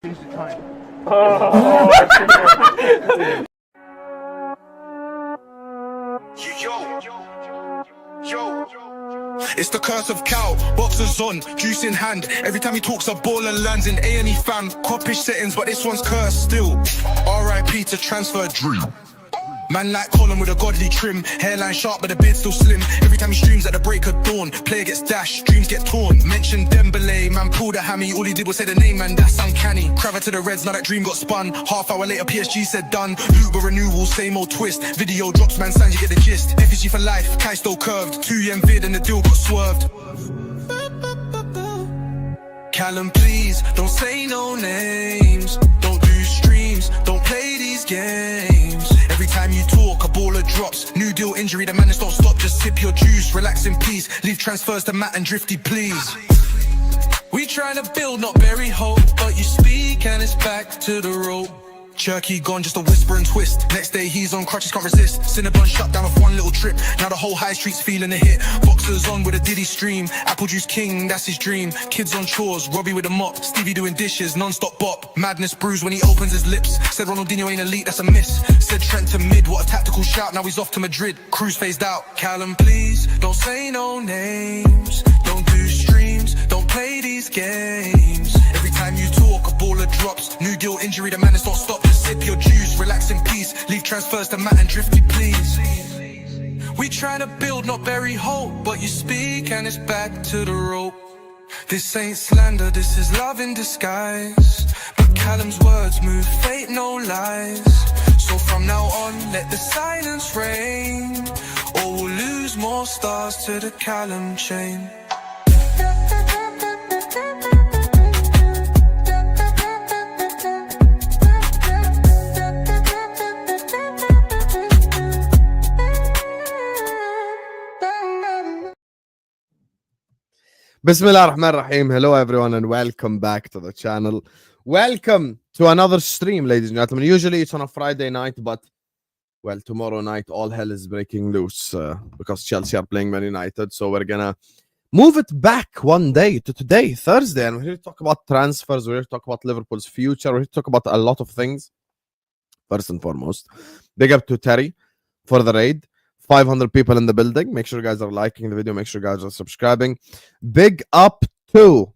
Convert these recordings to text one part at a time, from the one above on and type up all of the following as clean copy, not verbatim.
Change the time. Yo. It's the curse of cow, boxers on, juice in hand. Every time he talks a ball and lands in A&E fam. Coppish settings, but this one's cursed still. R.I.P. to transfer dream. Man like Colin with a godly trim. Hairline sharp but the beard still slim. Every time he streams at the break of dawn, player gets dashed, dreams get torn. Mention Dembele, man pulled a hammy. All he did was say the name, man, that's uncanny. Craver to the Reds, now that dream got spun. Half hour later PSG said done. Uber renewal, same old twist. Video drops, man, signs you get the gist. FSG for life, Kai still curved. 2 vid and the deal got swerved. Callum, please, don't say no names. Don't do streams, don't play these games. Every time you talk, a baller drops. New deal injury, the madness don't stop. Just sip your juice, relax in peace. Leave transfers to Matt and Drifty, please. We trying to build, not bury hope. But you speak and it's back to the rope. Cherky gone, just a whisper and twist. Next day he's on crutches, can't resist. Cinnabon shut down off one little trip. Now the whole high street's feeling a hit. Boxers on with a Diddy stream. Apple juice king, that's his dream. Kids on chores, Robbie with a mop. Stevie doing dishes, non-stop bop. Madness brews when he opens his lips. Said Ronaldinho ain't elite, that's a miss. Said Trent to mid, what a tactical shout. Now he's off to Madrid, Cruz phased out. Callum, please, don't say no names. Don't do streams, don't play these games. Every time you talk, a baller drops. New deal injury, the madness don't stop. Just sip your juice, relax in peace. Leave transfers to Matt and Drifty, please. We try to build, not bury hope. But you speak and it's back to the rope. This ain't slander, this is love in disguise. But Callum's words move fate, no lies. So from now on, let the silence reign. Or we'll lose more stars to the Callum chain. Bismillah ar-Rahman ar-Rahim. Hello everyone and welcome back to the channel. Welcome to another stream, ladies and gentlemen. Usually it's on a Friday night, but well, tomorrow night all hell is breaking loose because Chelsea are playing Man United. So we're gonna move it back one day to today, Thursday, and we're here to talk about transfers. We're here to talk about Liverpool's future. We're here to talk about a lot of things. First and foremost, big up to Terry for the raid. 500 people in the building. Make sure you guys are liking the video. Make sure you guys are subscribing. Big up to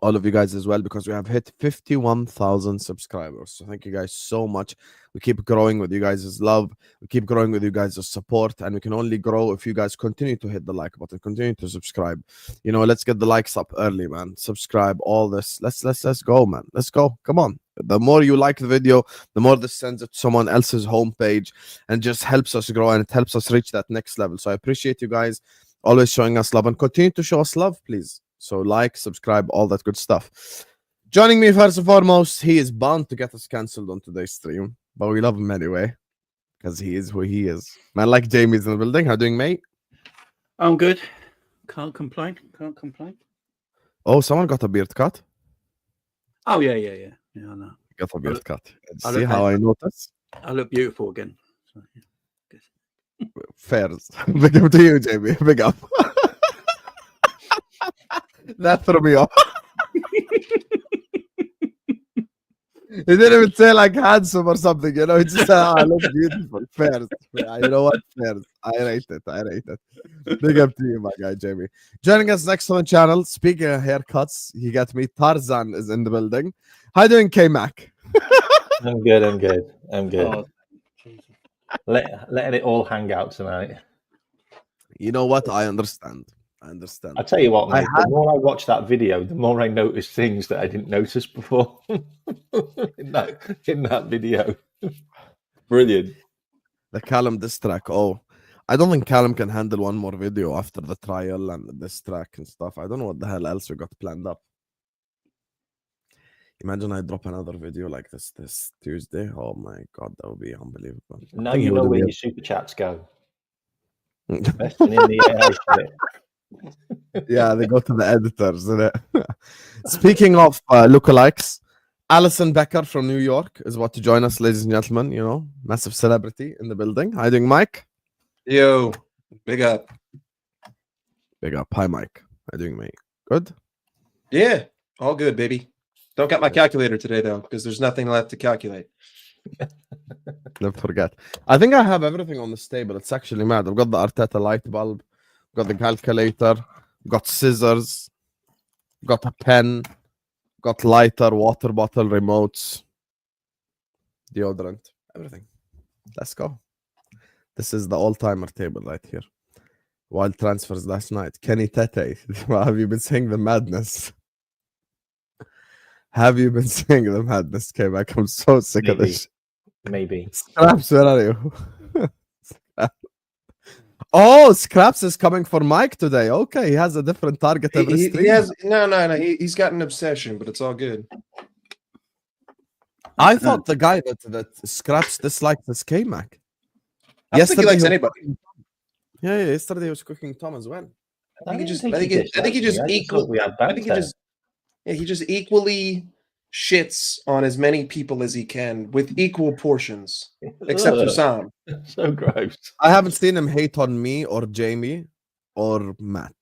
all of you guys as well, because we have hit 51,000 subscribers. So thank you guys so much. We keep growing with you guys' love. We keep growing with you guys' support, and we can only grow if you guys continue to hit the like button, continue to subscribe. You know, let's get the likes up early, man. Subscribe, all this. Let's go, man. Let's go. Come on. The more you like the video, the more this sends it to someone else's homepage and just helps us grow, and it helps us reach that next level. So I appreciate you guys always showing us love, and continue to show us love, please. So like, subscribe, all that good stuff. Joining me first and foremost, he is bound to get us cancelled on today's stream, but we love him anyway because he is who he is. Man like Jamie's in the building. How doing, mate? I'm good. Can't complain. Can't complain. Oh, someone got a beard cut? Oh, yeah. Yeah, I know. Got a beard cut. See how I noticed? I look beautiful again. So, yeah. Fairs. Big up to you, Jamie. Big up. That threw me off. He didn't even say like handsome or something, you know. He just said, I look beautiful. Fairs. You know what? Fairs. I rate it. Big up to you, my guy, Jamie. Joining us next on the channel, speaking of haircuts, he got me. Tarzan is in the building. How you doing, Kmack? I'm good. Oh, Letting it all hang out tonight. You know what? I understand. I tell you what, mate, the more I watch that video, the more I notice things that I didn't notice before in that video. Brilliant. The Callum diss track. Oh, I don't think Callum can handle one more video after the trial and this track and stuff. I don't know what the hell else we got planned up. Imagine I drop another video like this Tuesday. Oh my god, that would be unbelievable. Now you know where your super chats go. Best in the air. Yeah, they go to the editors, isn't it? Speaking of lookalikes, Alison Becker from New York is about to join us, ladies and gentlemen. You know, massive celebrity in the building. How you doing, Mike? Yo, big up. Big up. Hi, Mike. How you doing, mate? Good? Yeah, all good, baby. Don't get my calculator today though, because there's nothing left to calculate. Never forget. I think I have everything on this table. It's actually mad. I've got the Arteta light bulb, got the calculator, got scissors, got a pen, got lighter, water bottle, remotes, deodorant, everything. Let's go. This is the all-timer table right here. Wild transfers last night. Kenny Tete. Have you been saying the madness? Have you been saying the madness, Kmack? I'm so sick of this. Maybe. Scraps, where are you? Oh, Scraps is coming for Mike today. Okay, he has a different target every stream. He has no. He's got an obsession, but it's all good. I thought the guy that Scraps disliked is Kmack. I don't think he likes was anybody. cooking- Yeah, yesterday he was cooking Tom as well. I think he just equally shits on as many people as he can with equal portions, except for Sam. So gross. I haven't seen him hate on me or Jamie or Matt.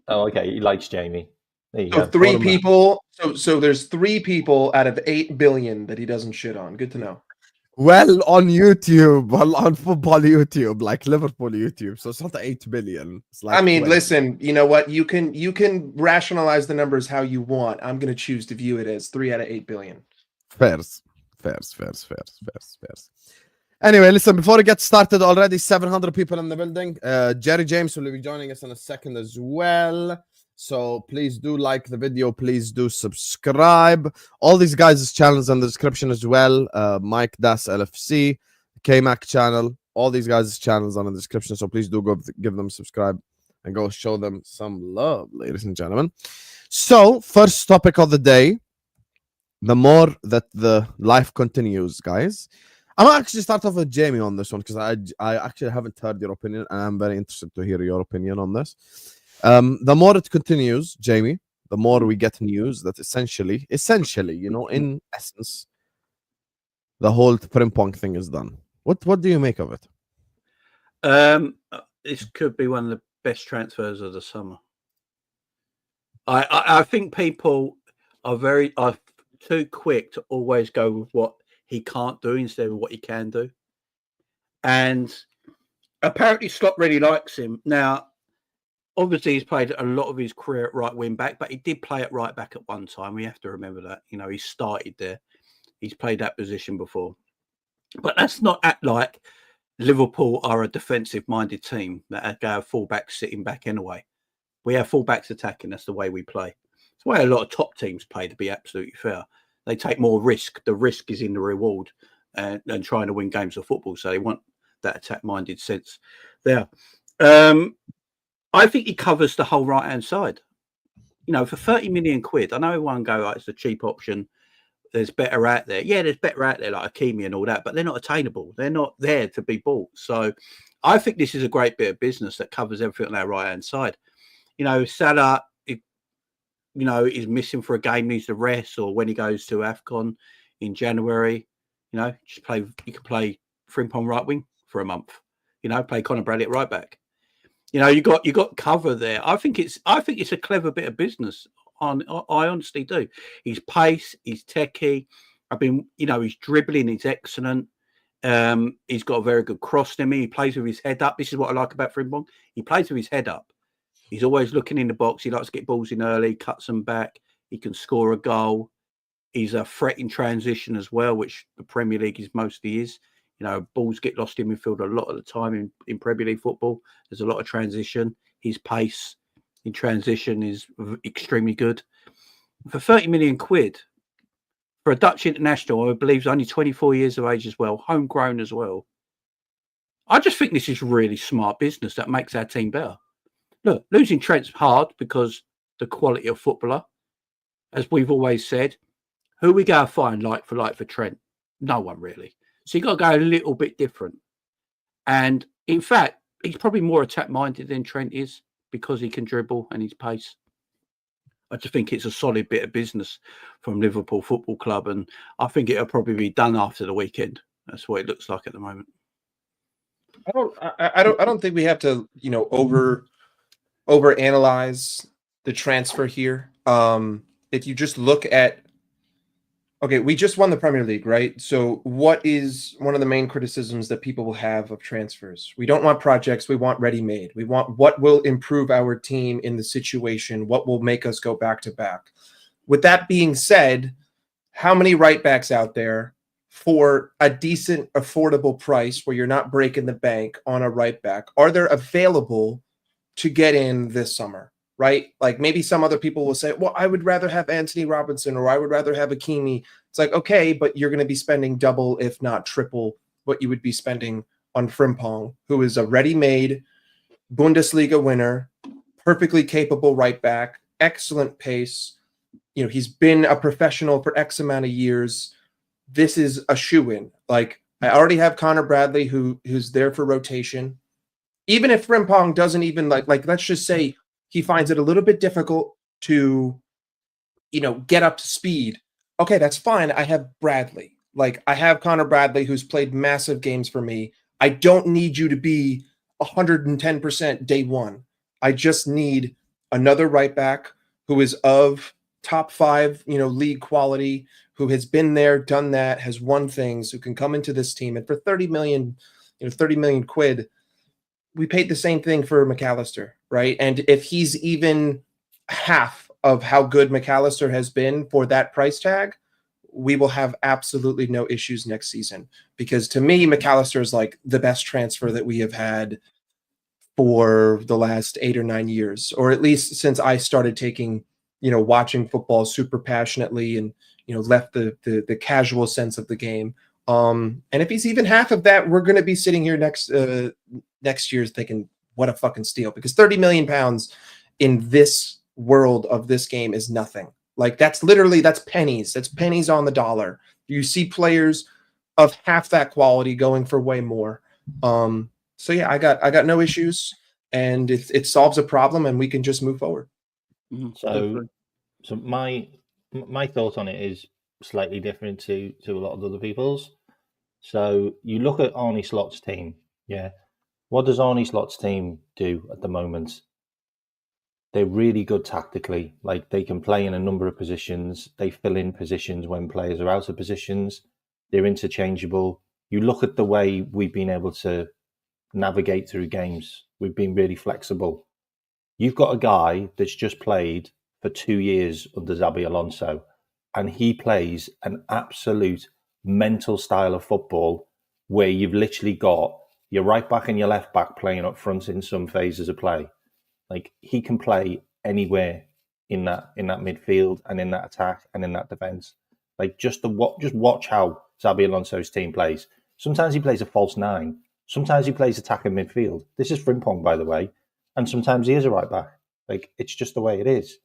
Oh, okay. He likes Jamie. There you So go. three people. So there's 3 people out of 8 billion that he doesn't shit on. Good to know. Well, on YouTube, on football YouTube, like Liverpool YouTube. So it's not 8 billion. It's like I mean, 20. listen, you know what? You can rationalize the numbers how you want. I'm going to choose to view it as 3 out of 8 billion. Fairs. Anyway, listen, before we get started, already 700 people in the building. Jerry James will be joining us in a second as well. So please do like the video. Please do subscribe. All these guys' channels in the description as well. Mike Das LFC, Kmack channel. All these guys' channels are in the description. So please do go give them subscribe and go show them some love, ladies and gentlemen. So first topic of the day. The more that the life continues, guys. I'm gonna actually start off with Jamie on this one because I actually haven't heard your opinion and I'm very interested to hear your opinion on this. The more it continues, Jamie, the more we get news that essentially, you know, in essence, the whole Frimpong thing is done. What do you make of it? This could be one of the best transfers of the summer. I think people are too quick to always go with what he can't do instead of what he can do. And apparently Slot really likes him. Now, obviously, he's played a lot of his career at right wing back, but he did play at right back at one time. We have to remember that. You know, he started there. He's played that position before. But let's not act like Liverpool are a defensive-minded team that have fullbacks sitting back anyway. We have fullbacks attacking. That's the way we play. It's the way a lot of top teams play, to be absolutely fair. They take more risk. The risk is in the reward and trying to win games of football. So they want that attack-minded sense there. I think he covers the whole right-hand side. You know, for 30 million quid, I know everyone go, it's a cheap option. There's better out there. Yeah, there's better out there like Hakimi and all that, but they're not attainable. They're not there to be bought. So I think this is a great bit of business that covers everything on our right-hand side. You know, Saga, is missing for a game, needs to rest, or when he goes to AFCON in January, you can play Frimpong right wing for a month. You know, play Conor Bradley at right back. You know, you got cover there. I think it's a clever bit of business. I honestly do. His pace, his techie. His dribbling is excellent. He's got a very good cross to me. He plays with his head up. This is what I like about Frimpong. He plays with his head up. He's always looking in the box. He likes to get balls in early, cuts them back. He can score a goal. He's a threat in transition as well, which the Premier League is mostly is. You know, balls get lost in midfield a lot of the time in Premier League football. There's a lot of transition. His pace in transition is extremely good. For 30 million quid, for a Dutch international, I believe he's only 24 years of age as well, homegrown as well. I just think this is really smart business that makes our team better. Look, losing Trent's hard because the quality of footballer, as we've always said, who we go find like for Trent? No one really. So you got to go a little bit different. And in fact, he's probably more attack-minded than Trent is because he can dribble and his pace. I just think it's a solid bit of business from Liverpool Football Club, and I think it'll probably be done after the weekend. That's what it looks like at the moment. I don't think we have to, over analyze the transfer here. If you just look at Okay, we just won the Premier League, right? So what is one of the main criticisms that people will have of transfers? We don't want projects, we want ready-made. We want what will improve our team in the situation, what will make us go back to back. With that being said, how many right backs out there for a decent, affordable price where you're not breaking the bank on a right back are there available to get in this summer? Right? Like maybe some other people will say, well, I would rather have Anthony Robinson or I would rather have Hakimi. It's like, okay, but you're going to be spending double, if not triple, what you would be spending on Frimpong, who is a ready-made Bundesliga winner, perfectly capable right back, excellent pace. You know, he's been a professional for X amount of years. This is a shoe-in. Like I already have Connor Bradley, who's there for rotation. Even if Frimpong doesn't even like let's just say he finds it a little bit difficult to, get up to speed. Okay, that's fine. I have Bradley. Like I have Connor Bradley, who's played massive games for me. I don't need you to be 110% day one. I just need another right back who is of top 5, league quality, who has been there, done that, has won things, who can come into this team. And for 30 million quid, we paid the same thing for McAllister, right? And if he's even half of how good McAllister has been for that price tag, we will have absolutely no issues next season. Because to me, McAllister is like the best transfer that we have had for the last 8 or 9 years, or at least since I started watching football super passionately and, left the casual sense of the game. And if he's even half of that, we're going to be sitting here next year thinking, what a fucking steal, because 30 million pounds in this world of this game is nothing. Like that's pennies. That's pennies on the dollar. You see players of half that quality going for way more. So yeah, I got no issues, and it solves a problem, and we can just move forward. So my thought on it is slightly different to a lot of other people's. So you look at Arne Slot's team, yeah. What does Arne Slot's team do at the moment? They're really good tactically. Like they can play in a number of positions. They fill in positions when players are out of positions. They're interchangeable. You look at the way we've been able to navigate through games. We've been really flexible. You've got a guy that's just played for 2 years under Xabi Alonso, and he plays an absolute mental style of football where you've literally got your right back and your left back playing up front in some phases of play. Like he can play anywhere in that midfield and in that attack and in that defense. Like just watch how Xabi Alonso's team plays. Sometimes he plays a false 9. Sometimes he plays attacking midfield. This is Frimpong, by the way. And sometimes he is a right back. Like it's just the way it is.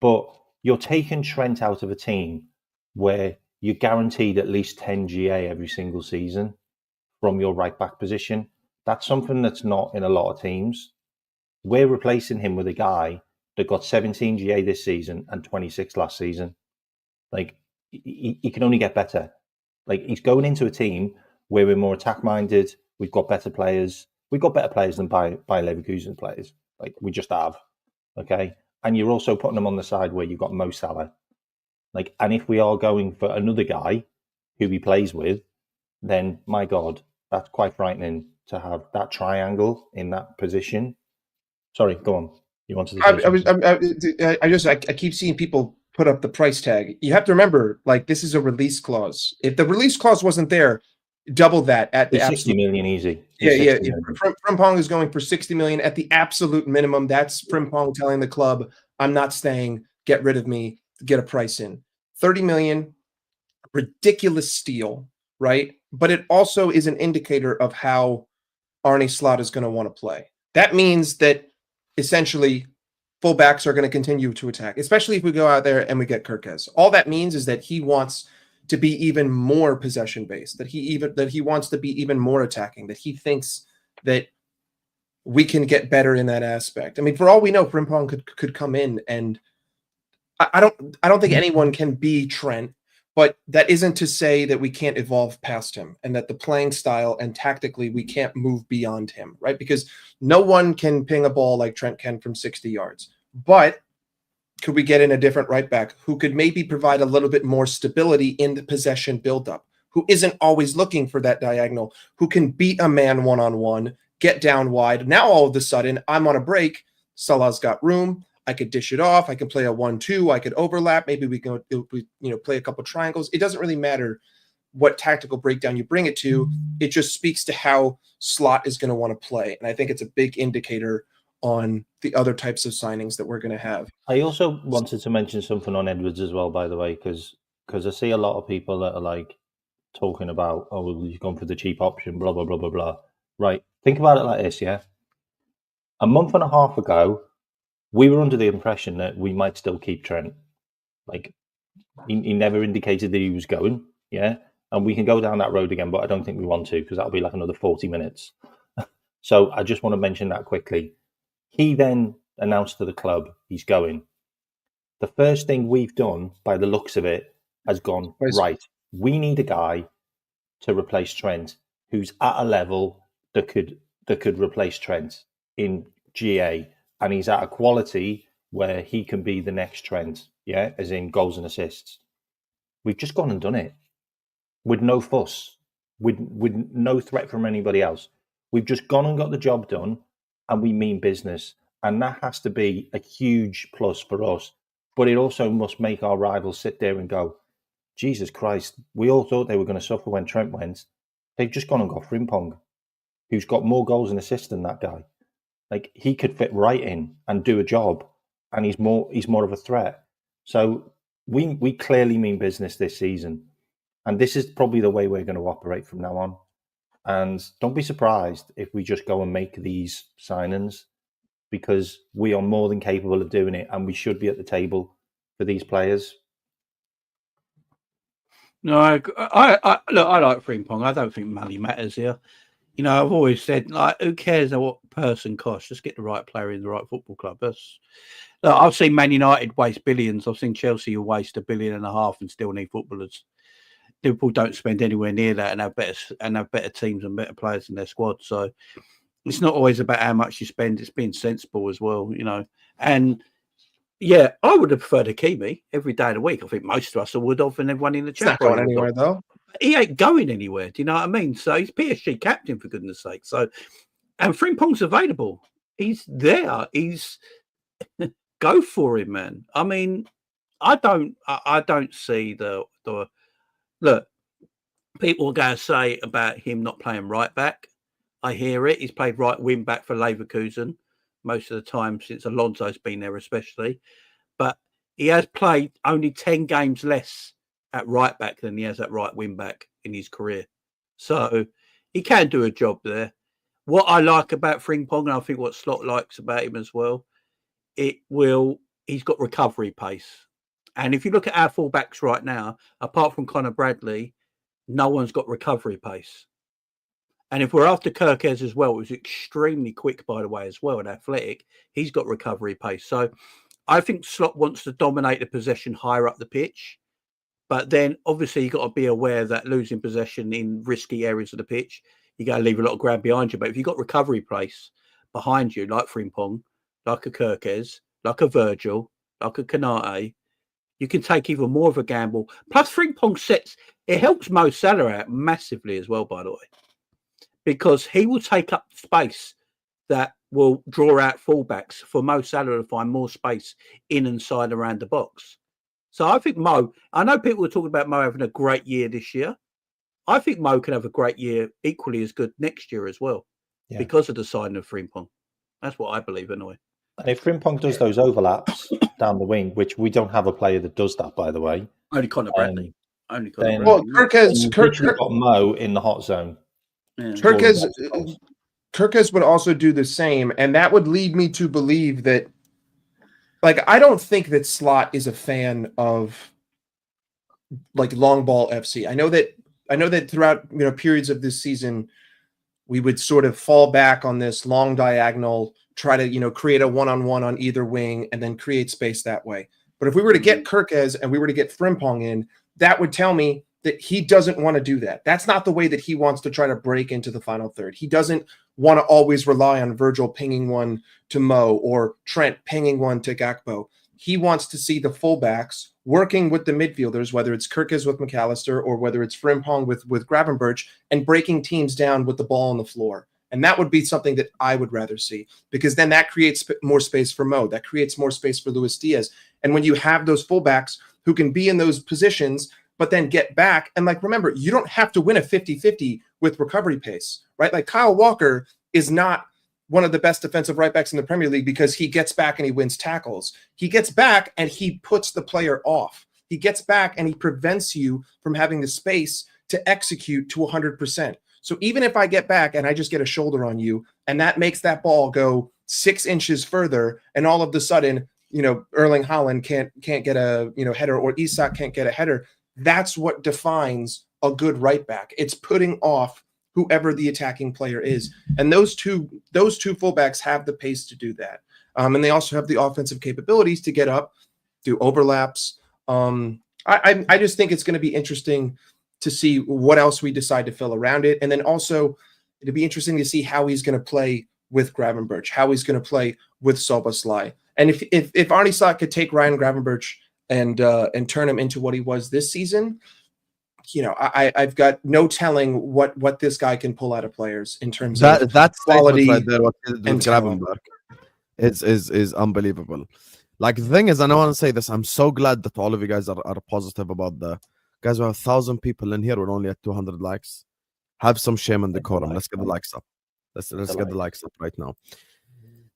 But you're taking Trent out of a team where you're guaranteed at least 10 GA every single season from your right back position. That's something that's not in a lot of teams. We're replacing him with a guy that got 17 GA this season and 26 last season. Like he can only get better. Like he's going into a team where we're more attack minded. We've got better players. We've got better players than Bayer Leverkusen players. Like we just have. Okay. And you're also putting them on the side where you've got Mo Salah. Like, and if we are going for another guy who he plays with, then my God, that's quite frightening to have that triangle in that position. Sorry, go on. You wanted to say I keep seeing people put up the price tag. You have to remember, like, this is a release clause. If the release clause wasn't there, double that at the 60 million easy. Yeah. Frimpong is going for 60 million at the absolute minimum. That's Frimpong telling the club, I'm not staying, get rid of me, get a price in. 30 million, ridiculous steal, right? But it also is an indicator of how Arne Slot is going to want to play. That means that essentially fullbacks are going to continue to attack, especially if we go out there and we get Kerkez. All that means is that he wants to be even more possession based, that he wants to be even more attacking, that he thinks that we can get better in that aspect. I mean, for all we know, Frimpong could come in, and I don't think anyone can be Trent, but that isn't to say that we can't evolve past him and that the playing style and tactically we can't move beyond him, right? Because no one can ping a ball like Trent can from 60 yards. But Could we get in a different right back who could maybe provide a little bit more stability in the possession buildup, who isn't always looking for that diagonal, who can beat a man one-on-one, get down wide. Now all of a sudden I'm on a break. Salah's got room. I could dish it off. I can play a 1-2. I could overlap. Maybe we can play a couple triangles. It doesn't really matter what tactical breakdown you bring it to. It just speaks to how Slot is going to want to play. And I think it's a big indicator on the other types of signings that we're going to have. I also wanted to mention something on Edwards as well, by the way, because I see a lot of people that are like talking about, oh, well, you've gone for the cheap option, blah, blah, blah, blah, blah. Right. Think about it like this, yeah? A month and a half ago, we were under the impression that we might still keep Trent. Like, he never indicated that he was going, yeah? And we can go down that road again, but I don't think we want to, because that'll be like another 40 minutes. So I just want to mention that quickly. He then announced to the club he's going. The first thing we've done, by the looks of it, has gone, right, we need a guy to replace Trent who's at a level that could replace Trent in GA, and he's at a quality where he can be the next Trent, yeah, as in goals and assists. We've just gone and done it with no fuss, with no threat from anybody else. We've just gone and got the job done, and we mean business. And that has to be a huge plus for us. But it also must make our rivals sit there and go, Jesus Christ, we all thought they were going to suffer when Trent went. They've just gone and got Frimpong, who's got more goals and assists than that guy. Like, he could fit right in and do a job, and he's more of a threat. So we clearly mean business this season. And this is probably the way we're going to operate from now on. And don't be surprised if we just go and make these signings, because we are more than capable of doing it, and we should be at the table for these players. No, I look, I like Frimpong. I don't think money matters here. You know, I've always said, like, who cares what person costs? Just get the right player in the right football club. Look, I've seen Man United waste billions. I've seen Chelsea waste $1.5 billion and still need footballers. Liverpool don't spend anywhere near that and have better teams and better players in their squad. So it's not always about how much you spend. It's being sensible as well, you know. And yeah, I would have preferred Hakimi every day of the week. I think most of us would have, and everyone in the chat. Not going anywhere though. He ain't going anywhere. Do you know what I mean? So he's PSG captain, for goodness sake. So, and Frimpong's available. He's there. He's go for him, man. I mean, I don't see the look. People are going to say about him not playing right back. I hear it. He's played right wing back for Leverkusen most of the time since Alonso's been there, especially. But he has played only 10 games less at right back than he has at right wing back in his career. So he can do a job there. What I like about Frimpong, and I think what Slot likes about him as well, he's got recovery pace. And if you look at our fullbacks right now, apart from Conor Bradley, no one's got recovery pace. And if we're after Kerkez as well, who's extremely quick, by the way, as well, and athletic, he's got recovery pace. So I think Slot wants to dominate the possession higher up the pitch. But then, obviously, you've got to be aware that losing possession in risky areas of the pitch, you got to leave a lot of ground behind you. But if you've got recovery pace behind you, like Frimpong, like a Kerkez, like a Virgil, like a Kanate, you can take even more of a gamble. Plus, Frimpong it helps Mo Salah out massively as well, by the way, because he will take up space that will draw out fullbacks for Mo Salah to find more space in and side around the box. So I think I know people are talking about Mo having a great year this year. I think Mo can have a great year equally as good next year as well, because of the signing of Frimpong. That's what I believe, anyway. And if Frimpong does those overlaps down the wing, which we don't have a player that does that, by the way. Only Conor Bradley. Well, Kerkez got Mo in the hot zone. Yeah. Kerkez would also do the same, and that would lead me to believe that, like, I don't think that Slot is a fan of like long ball FC. I know that throughout periods of this season, we would sort of fall back on this long diagonal, try to create a one-on-one on either wing, and then create space that way. But if we were to get Kerkez and we were to get Frimpong in, that would tell me that he doesn't want to do that. That's not the way that he wants to try to break into the final third. He doesn't want to always rely on Virgil pinging one to Mo or Trent pinging one to Gakpo. he wants to see the fullbacks working with the midfielders, whether it's Kerkez with McAllister or whether it's Frimpong with Gravenberch, and breaking teams down with the ball on the floor. And that would be something that I would rather see, because then that creates more space for Mo. That creates more space for Luis Diaz. And when you have those fullbacks who can be in those positions, but then get back, and like, remember, you don't have to win a 50-50 with recovery pace, right? Like Kyle Walker is not one of the best defensive right backs in the Premier League because he gets back and he wins tackles. He gets back and he puts the player off. He gets back and he prevents you from having the space to execute to 100%. So even if I get back and I just get a shoulder on you, and that makes that ball go 6 inches further, and all of a sudden, Erling Haaland can't get a header, or Isak can't get a header. That's what defines a good right back. It's putting off whoever the attacking player is, and those two fullbacks have the pace to do that, and they also have the offensive capabilities to get up, do overlaps. I just think it's going to be interesting to see what else we decide to fill around it. And then also it'd be interesting to see how he's going to play with Gravenberch, how he's going to play with Szoboszlai. And if Arne Slot could take Ryan Gravenberch and turn him into what he was this season, I've got no telling what this guy can pull out of players in terms of that quality right there, what he did with Gravenberch is unbelievable. Like, the thing is, and I want to say this, I'm so glad that all of you guys are positive about the guys. We have 1,000 people in here. We're only at 200 likes. Have some shame and decorum. Let's get the likes up. Let's get the likes up right now.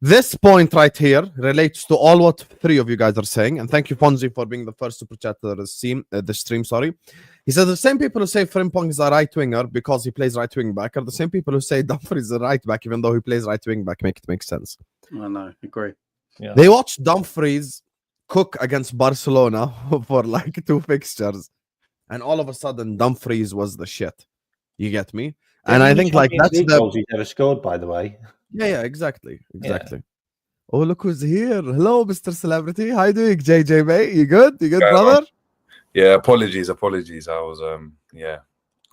This point right here relates to all what 3 of you guys are saying. And thank you, Fonzie, for being the first super chat to the stream. Sorry. He said the same people who say Frimpong is a right winger because he plays right wing back are the same people who say Dumfries is a right back even though he plays right wing back. Make it make sense. I know. Agree. Yeah. They watched Dumfries cook against Barcelona for like 2 fixtures, and all of a sudden Dumfries was the shit. You get me? And I think like that's the goals he's never scored, by the way. Yeah, exactly. Yeah. Oh, look who's here. Hello, Mr. Celebrity. How you doing, JJ, mate? You good? You good, brother? Yeah, apologies. I was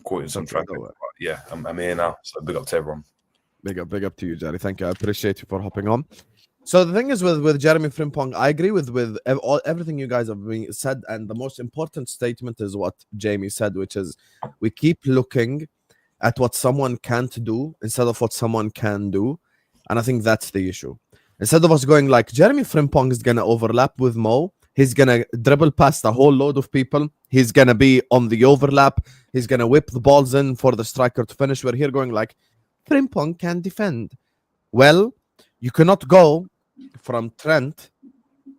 caught in some traffic. Yeah, I'm here now. So big up to everyone. Big up to you, Jerry. Thank you. I appreciate you for hopping on. So the thing is with Jeremy Frimpong, I agree with everything you guys have said, and the most important statement is what Jamie said, which is we keep looking at what someone can't do instead of what someone can do, and I think that's the issue. Instead of us going like Jeremy Frimpong is gonna overlap with Mo, he's gonna dribble past a whole load of people, he's gonna be on the overlap, he's gonna whip the balls in for the striker to finish. We're here going like Frimpong can defend. Well, you cannot go from Trent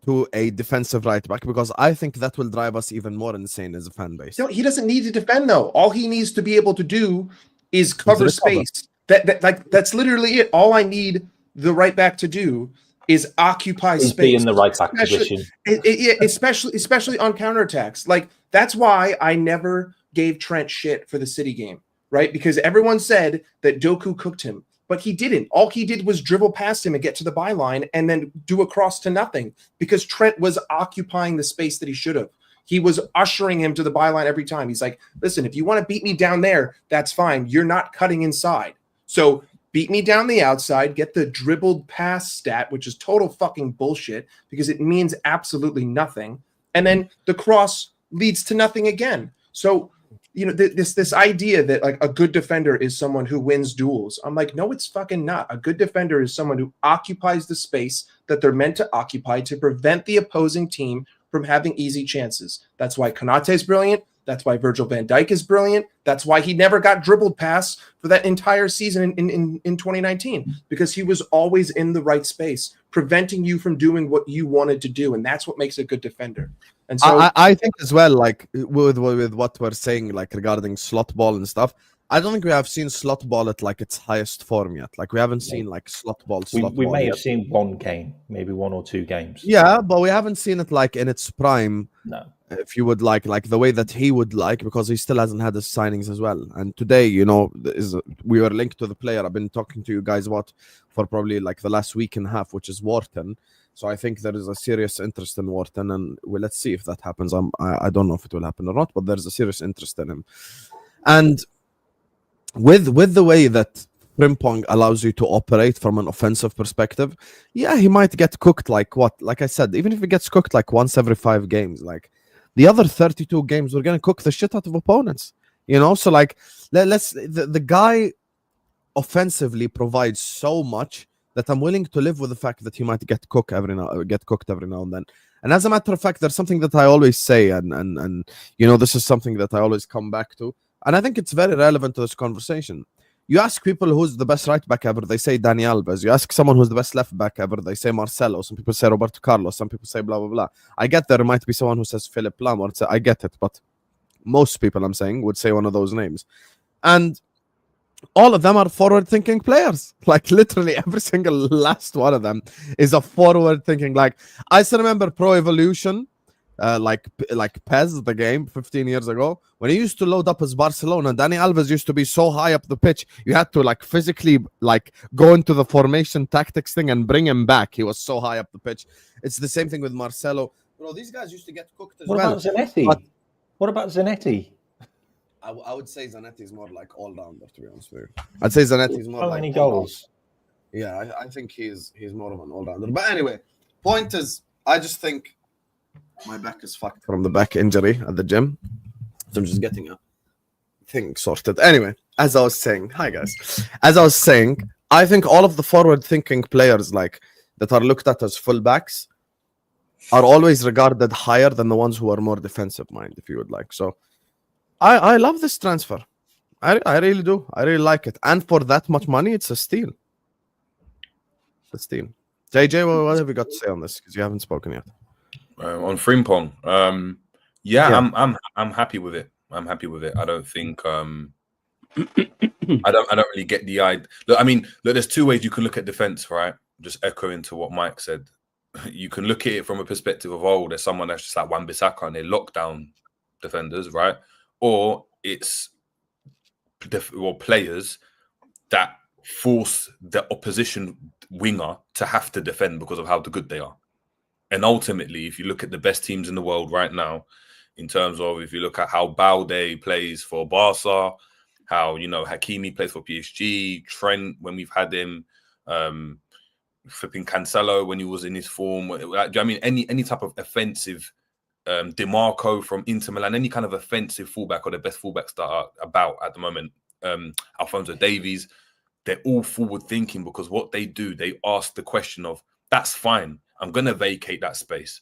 to a defensive right back because I think that will drive us even more insane as a fan base. No, he doesn't need to defend though. All he needs to be able to do is cover space. That's literally it. All I need the right back to do is occupy space. Be in the right back position. Especially on counterattacks. Like, that's why I never gave Trent shit for the City game, right? Because everyone said that Doku cooked him. But he didn't. All he did was dribble past him and get to the byline and then do a cross to nothing because Trent was occupying the space that he should have. He was ushering him to the byline every time. He's like, listen, if you want to beat me down there, that's fine. You're not cutting inside. So beat me down the outside, get the dribbled pass stat, which is total fucking bullshit because it means absolutely nothing. And then the cross leads to nothing again. So this idea that like a good defender is someone who wins duels. I'm like, no, it's fucking not. A good defender is someone who occupies the space that they're meant to occupy to prevent the opposing team from having easy chances. That's why Konate is brilliant. That's why Virgil van Dijk is brilliant. That's why he never got dribbled past for that entire season in 2019 because he was always in the right space, preventing you from doing what you wanted to do. And that's what makes a good defender. And so I think as well, like with what we're saying, like regarding slot ball and stuff, I don't think we have seen slot ball at like its highest form yet. Like we haven't seen like slot ball. We may have seen one game, maybe 1 or 2 games. Yeah, but we haven't seen it like in its prime. No. If you would like the way that he would like, because he still hasn't had his signings as well. And today, we were linked to the player I've been talking to you guys about for probably like the last week and a half, which is Wharton. So I think there is a serious interest in Wharton, and let's see if that happens. I don't know if it will happen or not, but there's a serious interest in him. And with the way that Frimpong allows you to operate from an offensive perspective, yeah, he might get cooked like what? Like I said, even if he gets cooked like once every 5 games, like the other 32 games, we're gonna cook the shit out of opponents. You know, so like the guy offensively provides so much that I'm willing to live with the fact that he might get cooked every now and then. And as a matter of fact, there's something that I always say, and you know, this is something that I always come back to, and I think it's very relevant to this conversation. You ask people who's the best right back ever, they say Dani Alves. You ask someone who's the best left back ever, they say Marcelo. Some people say Roberto Carlos. Some people say blah blah blah. I get there might be someone who says Philip Lahm, or I get it, but most people, I'm saying, would say one of those names, and all of them are forward-thinking players. Like literally every single last one of them is a forward-thinking. Like I still remember Pro Evolution, like Pez, the game 15 years ago, when he used to load up as Barcelona. Dani Alves used to be so high up the pitch, you had to like physically like go into the formation tactics thing and bring him back. He was so high up the pitch. It's the same thing with Marcelo. Bro, these guys used to get cooked as What well. about Zanetti? But What about Zanetti? I would say Zanetti is more like all-rounder, to be honest with you. I'd say Zanetti is more How like many goals? Yeah, I think he's more of an all-rounder. But anyway, point is, I just think my back is fucked from the back injury at the gym. So I'm just getting a thing sorted. Anyway, as I was saying, hi guys. As I was saying, I think all of the forward-thinking players like that are looked at as fullbacks are always regarded higher than the ones who are more defensive-minded, if you would like. So I love this transfer. I really do. I really like it. And for that much money, it's a steal. It's a steal. JJ, what have you got to say on this? Because you haven't spoken yet. On Frimpong, yeah. I'm happy with it. I'm happy with it. I don't think I don't really get the idea. Look, I mean, look, there's 2 ways you can look at defense, right? Just echoing to what Mike said. You can look at it from a perspective of, oh, there's someone that's just like Wan-Bissaka and they're lockdown defenders, right? Or it's players that force the opposition winger to have to defend because of how good they are. And ultimately, if you look at the best teams in the world right now, in terms of if you look at how Balde plays for Barca, how, you know, Hakimi plays for PSG, Trent when we've had him, flipping Cancelo when he was in his form. I mean, any type of offensive, DeMarco from Inter Milan, any kind of offensive fullback or the best fullbacks that are about at the moment, Alphonso Davies, they're all forward thinking because what they do, they ask the question of, that's fine, I'm going to vacate that space.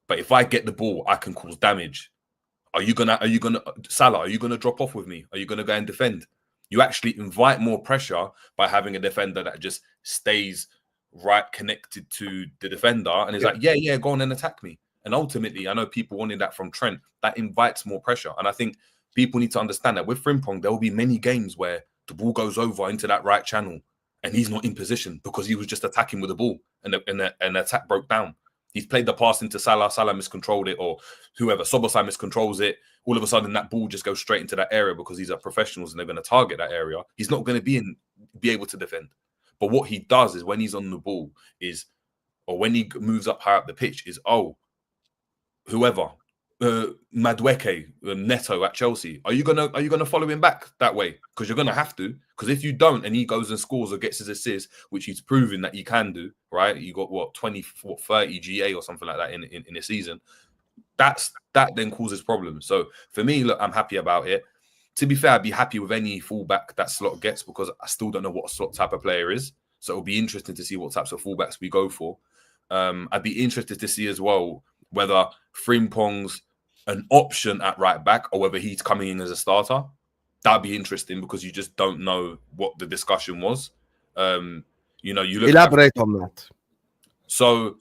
But if I get the ball, I can cause damage. Salah, are you going to drop off with me? Are you going to go and defend? You actually invite more pressure by having a defender that just stays right connected to the defender and is like, yeah, go on and attack me. And ultimately, I know people wanted that from Trent. That invites more pressure. And I think people need to understand that with Frimpong, there will be many games where the ball goes over into that right channel and he's not in position because he was just attacking with the ball and the attack broke down. He's played the pass into Salah miscontrolled it, or whoever, Sobosai miscontrols it. All of a sudden, that ball just goes straight into that area because these are professionals and they're going to target that area. He's not going to be able to defend. But what he does is when he's on the ball or when he moves up high up the pitch whoever, Madueke, Neto at Chelsea, are you gonna follow him back that way? Because you're gonna have to. Because if you don't, and he goes and scores or gets his assist, which he's proven that he can do, right? You got 30 GA or something like that in a season. That then causes problems. So for me, look, I'm happy about it. To be fair, I'd be happy with any fullback that Slot gets because I still don't know what Slot type of player is. So it'll be interesting to see what types of fullbacks we go for. I'd be interested to see as well whether Frimpong's an option at right back or whether he's coming in as a starter. That'd be interesting because you just don't know what the discussion was. You look elaborate on that. So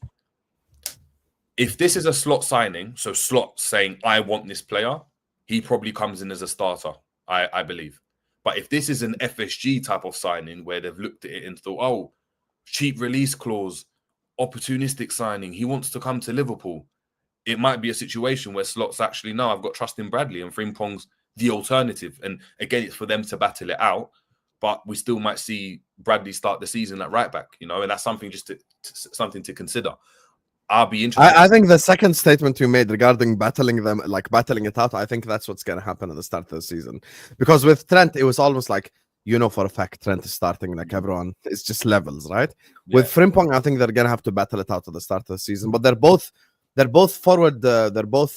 if this is a Slot signing, so Slot saying, I want this player, he probably comes in as a starter, I believe. But if this is an FSG type of signing where they've looked at it and thought, oh, cheap release clause, opportunistic signing, he wants to come to Liverpool, it might be a situation where Slot's actually, no, I've got trust in Bradley and Frimpong's the alternative. And again, it's for them to battle it out. But we still might see Bradley start the season at right back, and that's something something to consider. I'll be interested. I think the second statement you made regarding battling it out, I think that's what's going to happen at the start of the season. Because with Trent, it was almost like you know for a fact Trent is starting like everyone. It's just levels, right? Yeah. With Frimpong, I think they're gonna have to battle it out at the start of the season. But they're both forward. They're both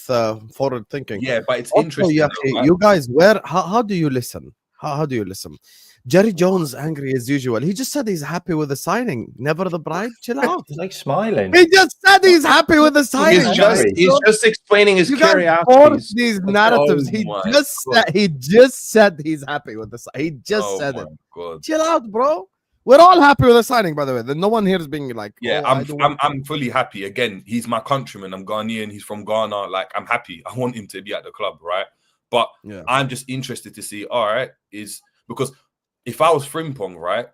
forward thinking. Yeah, but it's Also, interesting. yeah, though, right? you guys, how do you listen? How do you listen? Jerry Jones angry as usual. He just said he's happy with the signing. Never the bride. Chill out. He's like smiling. He just said he's happy with the signing. He's just explaining his You guys curiosities. force these narratives. Oh He just said he's happy with the signing. He just said it. God. Chill out, bro. We're all happy with the signing, by the way. No one here is being like, Yeah, oh, I'm fully happy. Again, he's my countryman. I'm Ghanaian. He's from Ghana. Like, I'm happy. I want him to be at the club, right? But I'm just interested to see. All right, because if I was Frimpong, right,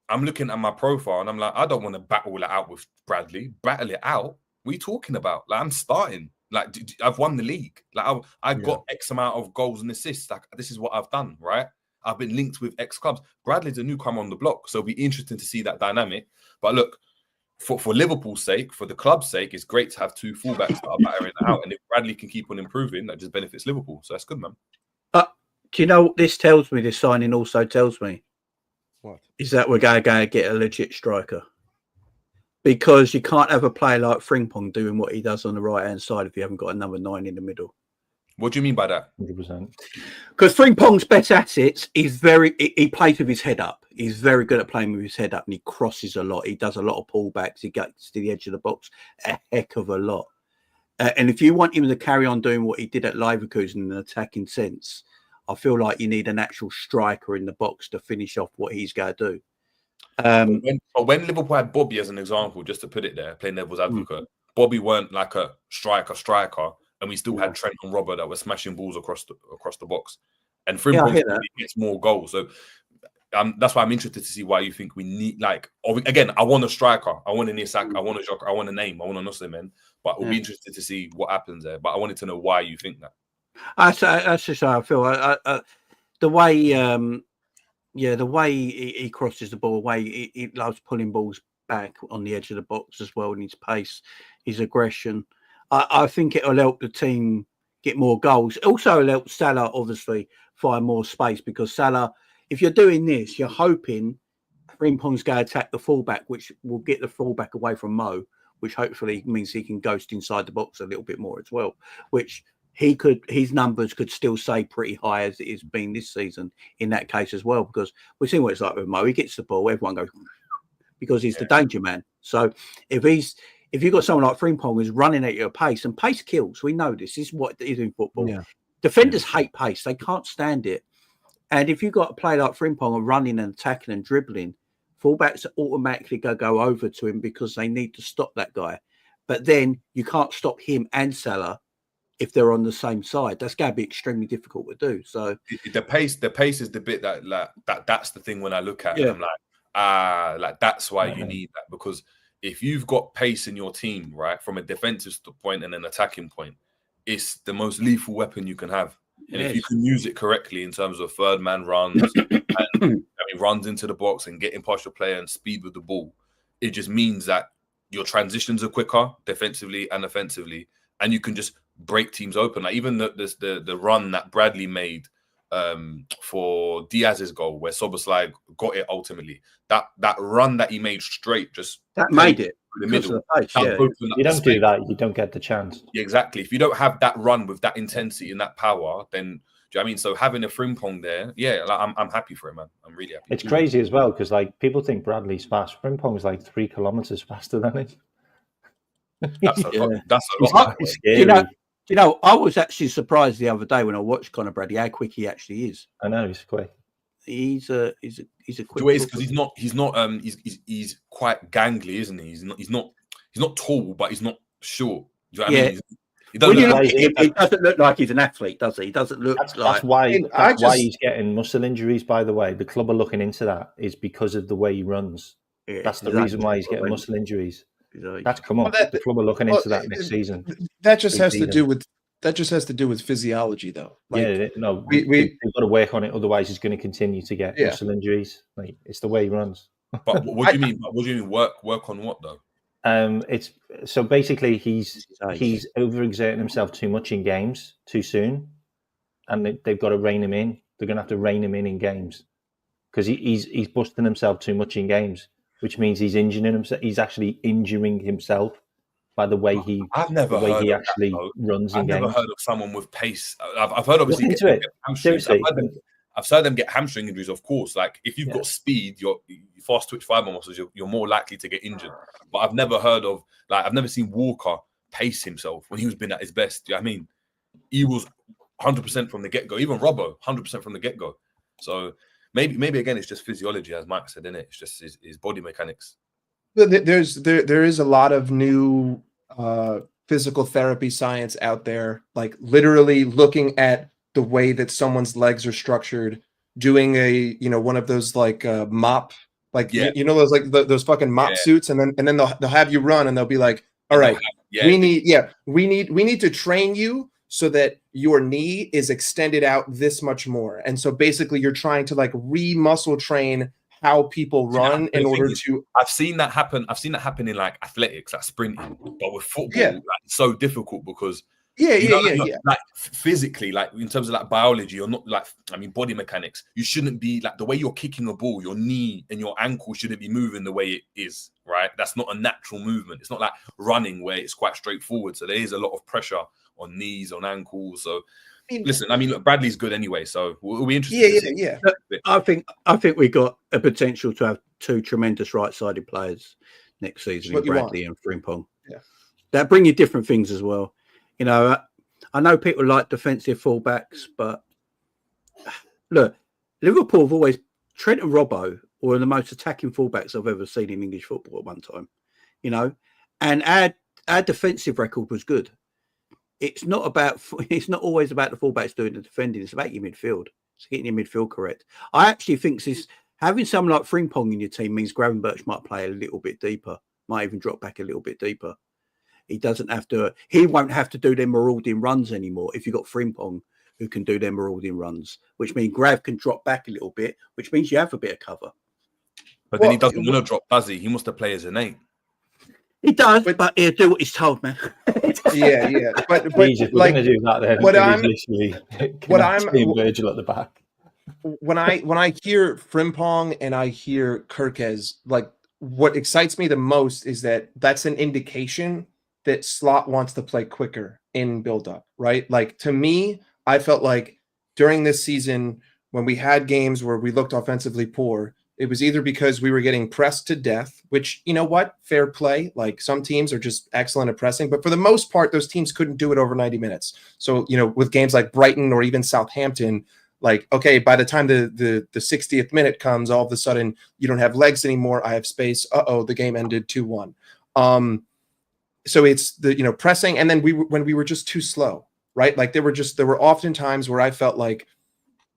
I'm looking at my profile and I'm like, I don't want to battle it out with Bradley. Battle it out. What are you talking about? Like, I'm starting. Like, I've won the league. Like, I've got X amount of goals and assists. Like, this is what I've done, right? I've been linked with X clubs. Bradley's a newcomer on the block, so it'll be interesting to see that dynamic. But look, for Liverpool's sake, for the club's sake, it's great to have two fullbacks that are battering it out. And if Bradley can keep on improving, that just benefits Liverpool. So that's good, man. Do you know what this tells me? This signing also tells me What? Is that we're going to get a legit striker, because you can't have a player like Frimpong doing what he does on the right hand side if you haven't got a number 9 in the middle. What do you mean by that? 100%. Because Frimpong's best assets is he plays with his head up. He's very good at playing with his head up, and he crosses a lot. He does a lot of pullbacks. He gets to the edge of the box a heck of a lot. And if you want him to carry on doing what he did at Leverkusen in an attacking sense, I feel like you need an actual striker in the box to finish off what he's going to do. When Liverpool had Bobby as an example, just to put it there, playing devil's advocate, Bobby weren't like a striker, and we still had Trent and Robert that were smashing balls across the box. And Frimpong gets more goals. So that's why I'm interested to see why you think we need, like, again, I want a striker. I want an Isak. I want a Joker. I want a name. I want an Osimhen. But we'll be interested to see what happens there. But I wanted to know why you think that. That's just how I feel. The way, the way he crosses the ball, the way he loves pulling balls back on the edge of the box as well, and his pace, his aggression. I think it'll help the team get more goals. Also, it'll help Salah obviously find more space, because Salah, if you're doing this, you're hoping Frimpong's going to attack the fullback, which will get the fullback away from Mo, which hopefully means he can ghost inside the box a little bit more as well, which his numbers could still stay pretty high as it has been this season in that case as well, because we've seen what it's like with Mo. He gets the ball, everyone goes, because he's the danger man. So if you've got someone like Frimpong who's running at your pace, and pace kills, we know this is what it is in football. Yeah. Defenders hate pace, they can't stand it. And if you've got a player like Frimpong running and attacking and dribbling, fullbacks automatically go over to him because they need to stop that guy. But then you can't stop him and Salah if they're on the same side. That's going to be extremely difficult to do. So the pace is the bit that's the thing when I look at it, I'm like, that's why you need that, because if you've got pace in your team, right, from a defensive point and an attacking point, it's the most lethal weapon you can have. And if you can use it correctly in terms of third man runs, and runs into the box and getting past your player and speed with the ball, it just means that your transitions are quicker defensively and offensively, and you can just break teams open. Like even the run that Bradley made for Diaz's goal, where Szoboszlai got it ultimately. That run that he made straight, just that made it in the middle. You don't do that, you don't get the chance. Yeah, exactly. If you don't have that run with that intensity and that power, then do you know what I mean? So having a Frimpong there, like, I'm happy for it, man. I'm really happy. It's crazy as well, because like people think Bradley's fast. Frimpong's like 3 kilometers faster than him. That's a lot. You know, I was actually surprised the other day when I watched Conor Bradley how quick he actually is. I know he's quick. He's a quick. Because he's quite gangly, isn't he? He's not tall, but he's not short. Do you know what I mean? He doesn't look like he's an athlete, does he? He doesn't look like. That's why he's getting muscle injuries. By the way, the club are looking into that is because of the way he runs. Yeah, that's the reason why he's getting muscle injuries. That's come on. The club are looking into that next season. That just has to do with physiology, though. We've got to work on it. Otherwise, he's going to continue to get muscle injuries. Like, it's the way he runs. But what do you mean? What do you mean? Work on what though? It's so basically he's overexerting himself too much in games too soon, and they've got to rein him in. They're going to have to rein him in games. because he's busting himself too much in games, which means he's injuring himself. He's actually injuring himself by the way he actually runs in games. I've never heard of someone with pace. I've heard obviously Look into it. Seriously. I've heard them get hamstring injuries, of course. Like if you've got speed, your fast twitch fiber muscles, you're more likely to get injured. But I've never heard of, like, I've never seen Walker pace himself when he was been at his best. Do you know what I mean? He was 100% from the get-go. Even Robbo, 100% from the get-go. So maybe again, it's just physiology, as Mike said, innit? It's just his body mechanics. There is a lot of new physical therapy science out there, like literally looking at the way that someone's legs are structured, doing one of those like mop, like those like those fucking mop suits, and then they'll have you run, and they'll be like, all right, we need to train you so that your knee is extended out this much more. And so basically you're trying to like re-muscle train how people run in order to. I've seen that happen in like athletics, like sprinting, but with football, like, it's so difficult because like physically, like in terms of like biology, you're not like, I mean, body mechanics, you shouldn't be like the way you're kicking a ball, your knee and your ankle shouldn't be moving the way it is, right? That's not a natural movement. It's not like running where it's quite straightforward. So there is a lot of pressure on knees, on ankles. So listen, I mean, look, Bradley's good anyway, so we'll be interested. Yeah. I think we got a potential to have two tremendous right-sided players next season in Bradley and Frimpong. Yeah, that bring you different things as well. You know, I know people like defensive fullbacks, but look, Liverpool have always, Trent and Robbo were the most attacking fullbacks I've ever seen in English football at one time. You know, and our defensive record was good. It's not always about the fullbacks doing the defending. It's about your midfield. It's getting your midfield correct. I actually think having someone like Frimpong in your team means Gravenberch might play a little bit deeper, might even drop back a little bit deeper. He won't have to do them marauding runs anymore if you've got Frimpong who can do them marauding runs, which means Grav can drop back a little bit, which means you have a bit of cover. But then he doesn't want to drop, does he? He wants to play as an 8. He does, but he'll do what he's told, man. yeah. But we're like, going to do that then. I'm Virgil at the back. When I hear Frimpong and I hear Kerkez, like what excites me the most is that that's an indication that Slot wants to play quicker in build-up, right? Like to me, I felt like during this season when we had games where we looked offensively poor, it was either because we were getting pressed to death, which, you know what, fair play. Like some teams are just excellent at pressing, but for the most part, those teams couldn't do it over 90 minutes. So, you know, with games like Brighton or even Southampton, like, okay, by the time the 60th minute comes, all of a sudden you don't have legs anymore. I have space. The game ended 2-1. So it's the, you know, pressing. And then when we were just too slow, right? Like there were often times where I felt like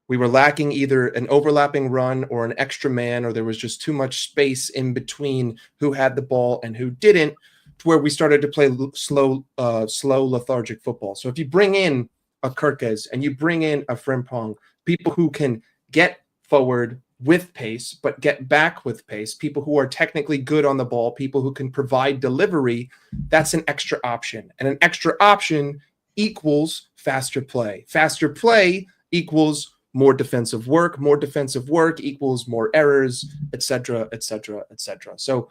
we were lacking either an overlapping run or an extra man, or there was just too much space in between who had the ball and who didn't, to where we started to play slow, lethargic football. So if you bring in a Kerkez and you bring in a Frimpong, people who can get forward with pace, but get back with pace, people who are technically good on the ball, people who can provide delivery, that's an extra option. And an extra option equals faster play. Faster play equals more defensive work equals more errors, etc. So,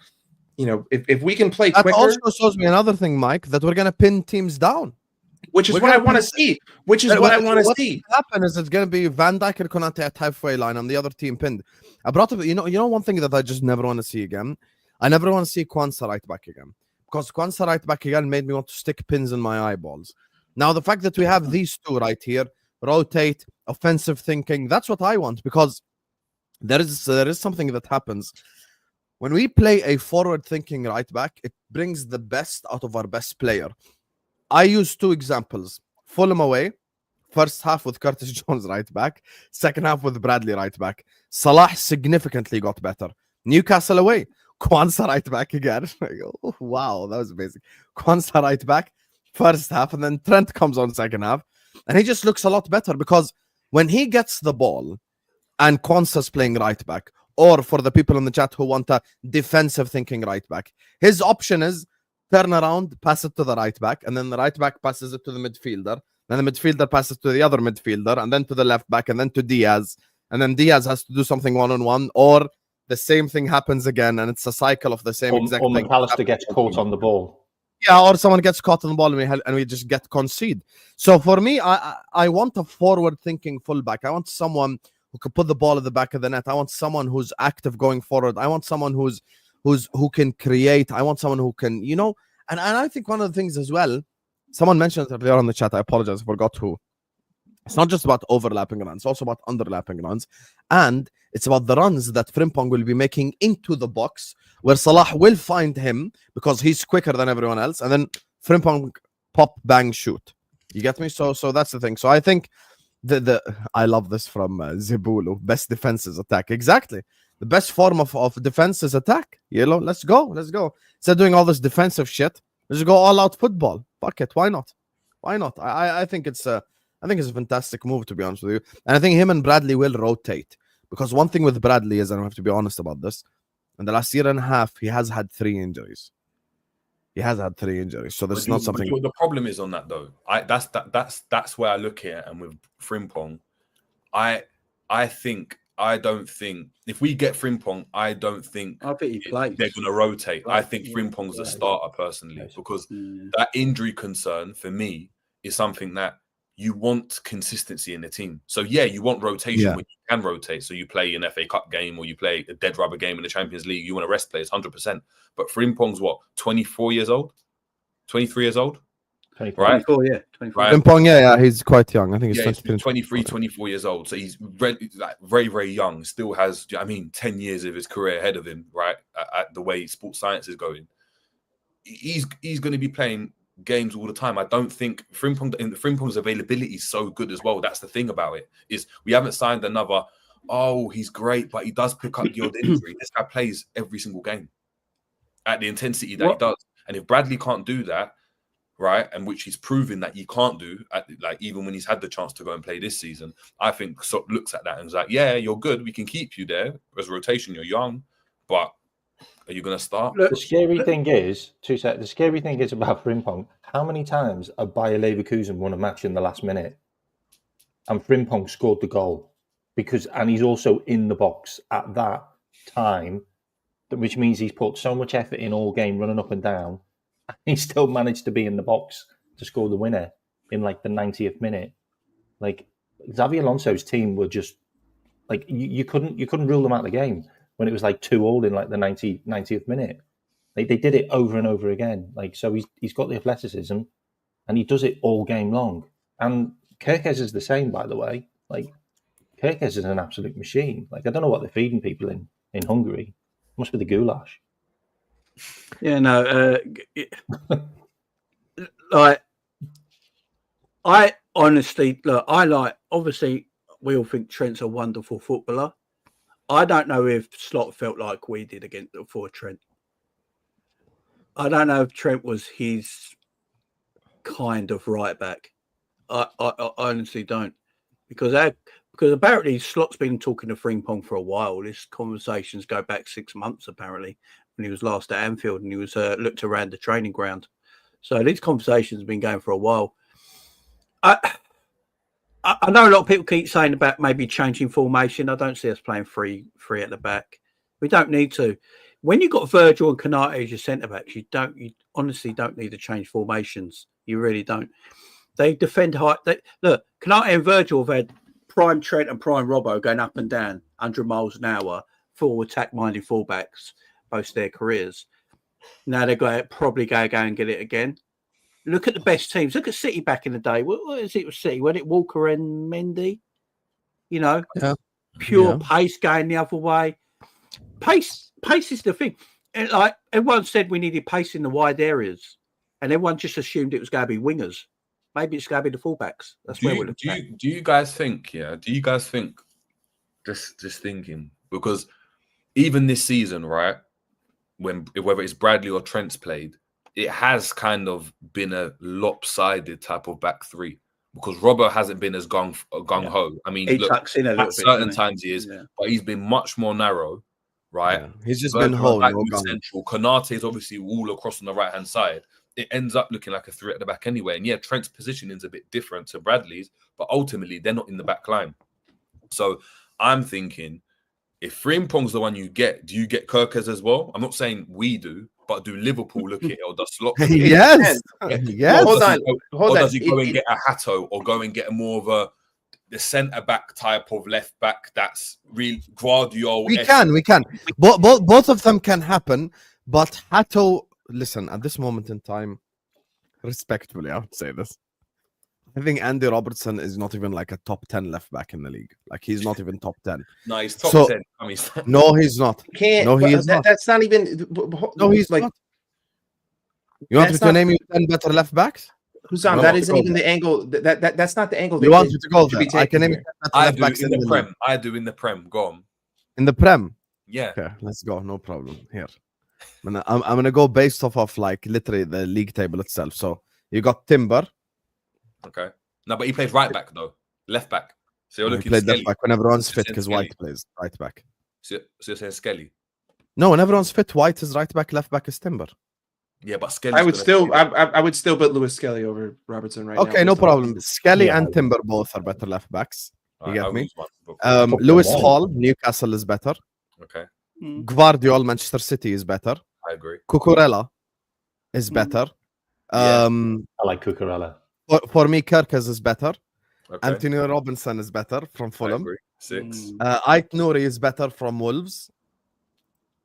you know, if we can play quicker. That also shows me another thing, Mike, that we're going to pin teams down. Which is what I want to see. What I want to see. What happen is it's going to be Van Dijk and Konate at halfway line and the other team pinned. I brought up, you know one thing that I just never want to see again? I never want to see Kwanzaa right back again. Because Kwanzaa right back again made me want to stick pins in my eyeballs. Now, the fact that we have these two right here, rotate, offensive thinking, that's what I want. Because there is something that happens. When we play a forward-thinking right back, it brings the best out of our best player. I use 2 examples. Fulham away, first half with Curtis Jones right back, second half with Bradley right back. Salah significantly got better. Newcastle away, Kwanzaa right back again. Oh, wow, that was amazing. Kwanzaa right back, first half, and then Trent comes on second half, and he just looks a lot better because when he gets the ball and Kwanzaa's playing right back, or for the people in the chat who want a defensive thinking right back, his option is turn around, pass it to the right back, and then the right back passes it to the midfielder. Then the midfielder passes to the other midfielder, and then to the left back, and then to Diaz. and then Diaz has to do something one-on-one, or the same thing happens again, and it's a cycle of the same exact or thing. McAllister gets caught on the ball. Yeah, or someone gets caught on the ball and we just get concede. So for me, I want a forward-thinking fullback. I want someone who can put the ball at the back of the net. I want someone who's active going forward. I want someone who can create. I want someone who can, you know, and I think one of the things as well, someone mentioned it earlier on the chat, I apologize, I forgot who. It's not just about overlapping runs, it's also about underlapping runs. And it's about the runs that Frimpong will be making into the box, where Salah will find him because he's quicker than everyone else. And then Frimpong pop, bang, shoot. You get me? So that's the thing. So I think I love this from Zebulu. Best defense is attack. Exactly. The best form of defense is attack. You know, let's go. Instead of doing all this defensive shit, let's go all out football. Fuck it. Why not? I think it's a fantastic move, to be honest with you. And I think him and Bradley will rotate. Because one thing with Bradley is, and I have to be honest about this, in the last year and a half, he has had 3 injuries. So there's not something. The problem is on that though. That's where I look at it. And with Frimpong, I don't think if we get Frimpong, I think he plays. They're going to rotate. I think Frimpong's the starter personally, because that injury concern for me is something that you want consistency in the team. So yeah, you want rotation when you can rotate. So you play an FA Cup game or you play a dead rubber game in the Champions League. You want to rest players 100%. But Frimpong's what, 24 years old, 23 years old, 24, right? 24, yeah, 24. Right. Frimpong, yeah, he's quite young. I think he's 23, 24 years old. So he's very, very young. Still has, 10 years of his career ahead of him, right? At the way sports science is going, he's going to be playing games all the time. I don't think Frimpong's availability is so good as well. That's the thing about it, is we haven't signed another, he's great, but he does pick up the odd injury. This guy plays every single game at the intensity that he does. And if Bradley can't do that, right, and which he's proven that he can't do, even when he's had the chance to go and play this season, I think Sop looks at that and is like, yeah, you're good. We can keep you there as a rotation. You're young, but are you going to start? The scary thing is, the scary thing is about Frimpong, how many times have Bayer Leverkusen won a match in the last minute and Frimpong scored the goal? And he's also in the box at that time, which means he's put so much effort in all game running up and down, and he still managed to be in the box to score the winner in like the 90th minute. Like Xavi Alonso's team were just like, you couldn't rule them out of the game when it was like 2-2 in like the 90th minute. They did it over and over again. Like, so he's got the athleticism and he does it all game long. And Kerkez is the same, by the way. Like, Kerkez is an absolute machine. Like, I don't know what they're feeding people in Hungary. It must be the goulash. Yeah, no. I honestly, obviously, we all think Trent's a wonderful footballer. I don't know if Slot felt like we did for Trent. I don't know if Trent was his kind of right back. I honestly don't, because apparently Slot's been talking to Frimpong for a while. These conversations go back 6 months apparently, when he was last at Anfield and he was looked around the training ground. So these conversations have been going for a while. I know a lot of people keep saying about maybe changing formation. I don't see us playing three at the back. We don't need to. When you've got Virgil and Konate as your centre-backs, you honestly don't need to change formations. You really don't. They defend high. Look, Konate and Virgil have had prime Trent and prime Robbo going up and down 100 miles an hour, full attack-minded fullbacks, most of their careers. Now they're going to probably go and get it again. Look at the best teams. Look at City back in the day. What is it with City? Wasn't it Walker and Mendy? Pure pace going the other way. Pace is the thing. And like everyone said, we needed pace in the wide areas, and everyone just assumed it was going to be wingers. Maybe it's going to be the fullbacks. That's where we're looking at. Do you guys think? Yeah. Do you guys think? Just thinking, because even this season, right? Whether it's Bradley or Trent's played, it has kind of been a lopsided type of back three, because Robert hasn't been as gung ho. I mean, he tucks in a little bit. Certain times he is, but he's been much more narrow, right? Yeah. He's just been whole. Central. Konate is obviously all across on the right hand side. It ends up looking like a three at the back anyway. And yeah, Trent's positioning is a bit different to Bradley's, but ultimately they're not in the back line. So I'm thinking, if Frimpong's the one you get, do you get Kerkez as well? I'm not saying we do, but do Liverpool look at it, or does Slot look at it? Yes. Yes. Hold on. Or does he go and get a Hatto, or go and get more of the centre back type of left back that's real Guardiola? We can. Both of them can happen, but Hato, listen, at this moment in time, respectfully, I would say this. I think Andy Robertson is not even like a top 10 left back in the league. Like, he's not even top 10. No, he's top 10. I mean, no, he's not. Can't. No, he is not. That's not even. No, he's like. Not. You want me to name you 10 better left backs? Husam, No, that isn't even the angle. That's not the angle. You want me to go there? I can name you 10 better I left do backs in the Prem. I do in the Prem. Go on. In the Prem? Yeah. Okay, let's go. No problem. Here. I'm going to go based off of like literally the league table itself. So you got Timber. Okay. No, but he plays right back though. Left back. So you're looking played Skelly. left back when everyone's fit because White plays right back. So you're saying Skelly? No, when everyone's fit, White is right back, left back is Timber. Yeah, but Skelly. I would still put Lewis Skelly over Robertson right now. Okay, no problem. Skelly and Timber both are better left backs. You get me? Lewis Hall, Newcastle is better. Okay. Guardiola, Manchester City is better. I agree. Cucurella is better. I like Cucurella. For me, Kerkez is better. Okay. Anthony Robinson is better from Fulham. 6. Ait Nouri is better from Wolves.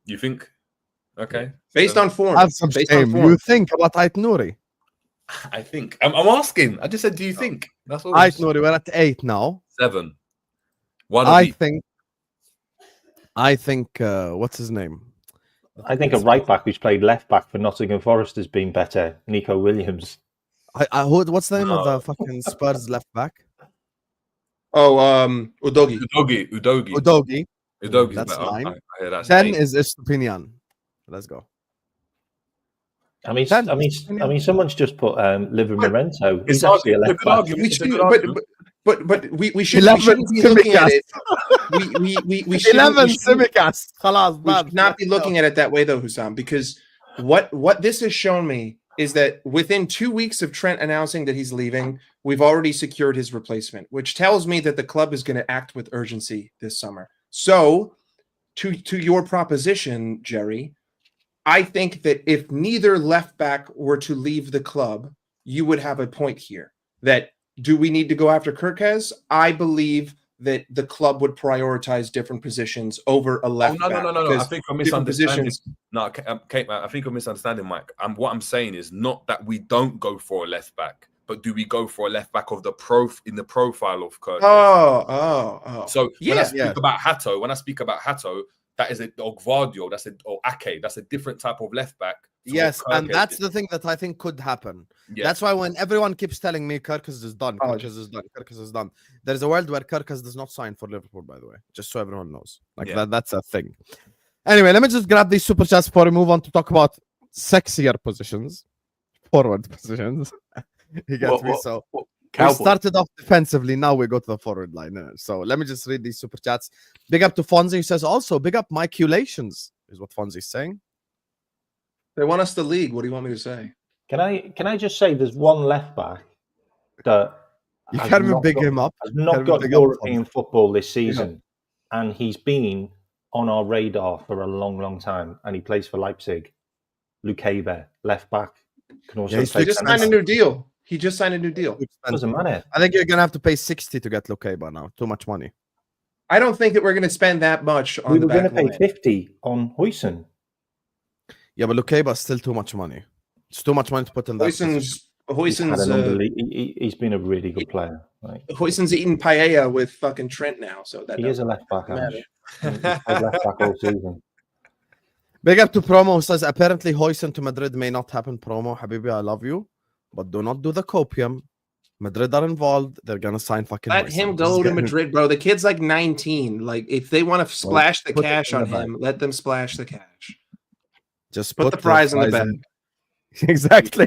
You think? Okay. Based on form. Have some shame. You think about Ait Nouri? I think. I'm asking. I just said, do you think? That's all. Ait Nouri, we're at 8 now. 7. I think. What's his name? I think a right back who's played left back for Nottingham Forest has been better. Nico Williams. What's the name of the fucking Spurs left back? Oh, Udogi. Udogi's That's better. 9. I hear that's 10 8. is Estupinian. Let's go. I mean, someone's just put Liver Morento. He's It's actually a a left good back. argument. But we shouldn't be looking at it. We should 11 Simicast. We should not be looking at it that way though, Hussam, because what this has shown me is that within 2 weeks of Trent announcing that he's leaving, we've already secured his replacement, which tells me that the club is going to act with urgency this summer. So, to your proposition, Jerry, I think that if neither left back were to leave the club, you would have a point here. That do we need to go after Kerkez? I believe that the club would prioritize different positions over a left back. No. I think I'm misunderstanding. No, Kate, I think I'm misunderstanding, Mike. What I'm saying is not that we don't go for a left back, but do we go for a left back of the profile of Kerkez? Oh. So when I speak about Hatto, that is or Gvardio, or Ake, that's a different type of left back. Yes, and that's the thing that I think could happen. Yeah. That's why when everyone keeps telling me Kerkez is done, Kerkez is done, there's a world where Kerkez does not sign for Liverpool, by the way, just so everyone knows. That's a thing. Anyway, let me just grab these super chats before we move on to talk about sexier positions, forward positions. You get me? So we started off defensively, now we go to the forward line. So let me just read these super chats. Big up to Fonzie, who says also big up Miculations, is what Fonzie's saying. They want us to league. What do you want me to say? Can I just say there's one left back that you can't even big him up. Has not got European football this season, and he's been on our radar for a long, long time, and he plays for Leipzig. Lukeba, left back, can also he just signed a new deal. Doesn't matter. I think you're gonna have to pay 60 to get Lukeba now. Too much money. I don't think that we're gonna spend that much on we were going to pay 50 on Huijsen. Yeah, but Lukeba is still too much money. It's too much money to put in that. He's been a really good player. Right? Huijsen's eating paella with fucking Trent now, so that he is a left back. He's left back all season. Big up to Promo, who says apparently Huijsen to Madrid may not happen. Promo, Habibi, I love you, but do not do the copium. Madrid are involved. They're gonna sign fucking. Let him go to Madrid, bro. The kid's like 19. Like if they want to splash the cash on him, let them splash the cash. Just put the prize in the bag. Exactly.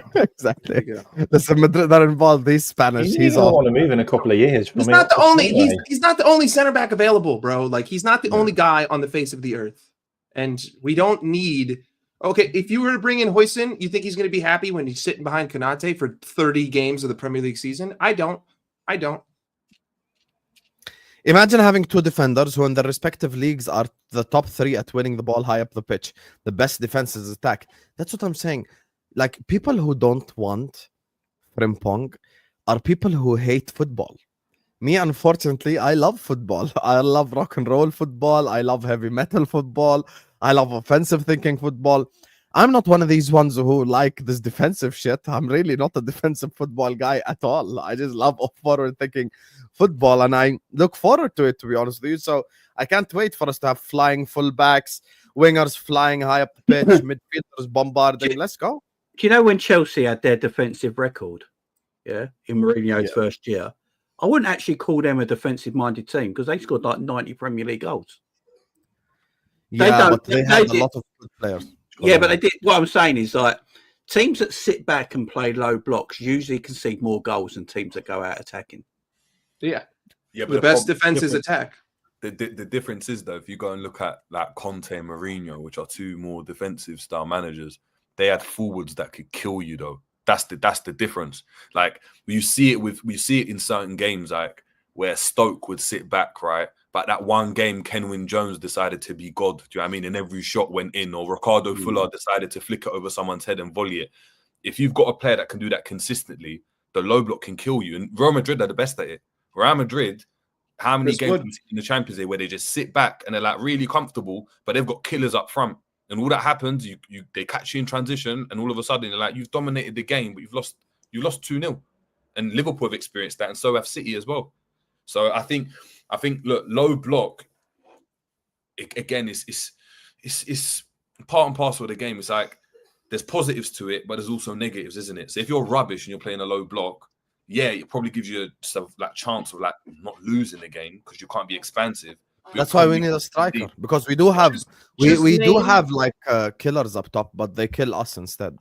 Listen, Madrid are involved. These Spanish. He's all want to move in a couple of years. He's not the only. He's not the only center back available, bro. Like he's not the only guy on the face of the earth, and we don't need. Okay, if you were to bring in Huijsen, you think he's going to be happy when he's sitting behind Konate for 30 games of the Premier League season? I don't. Imagine having two defenders who in their respective leagues are the top 3 at winning the ball high up the pitch. The best defense is attack. That's what I'm saying. Like, people who don't want Frimpong are people who hate football. Me, unfortunately, I love football. I love rock and roll football. I love heavy metal football. I love offensive thinking football. I'm not one of these ones who like this defensive shit. I'm really not a defensive football guy at all. I just love forward thinking football, and I look forward to it, to be honest with you. So I can't wait for us to have flying fullbacks, wingers flying high up the pitch, midfielders bombarding. Let's go. Do you know when Chelsea had their defensive record? Yeah, in Mourinho's first year, I wouldn't actually call them a defensive-minded team because they scored like 90 Premier League goals. Yeah, but they had a lot of good players. Yeah, but they did. What I'm saying is, like, teams that sit back and play low blocks usually concede more goals than teams that go out attacking. Yeah. But The best defense is attack. The difference is, though, if you go and look at like Conte and Mourinho, which are two more defensive style managers, they had forwards that could kill you, though. That's the difference. Like, we see it in certain games, like where Stoke would sit back, right? But that one game, Kenwyne Jones decided to be God. Do you know what I mean? And every shot went in. Or Ricardo Fuller decided to flick it over someone's head and volley it. If you've got a player that can do that consistently, the low block can kill you. And Real Madrid are the best at it. Real Madrid, how many games in the Champions League where they just sit back and they're like really comfortable, but they've got killers up front. And all that happens, they catch you in transition, and all of a sudden they're like, you've dominated the game, but you lost 2-0. And Liverpool have experienced that, and so have City as well. So I think look, low block again is part and parcel of the game. It's like there's positives to it, but there's also negatives, isn't it? So if you're rubbish and you're playing a low block, yeah, it probably gives you a chance of like not losing the game because you can't be expansive. That's why we need a striker, because we do have do have like killers up top, but they kill us instead.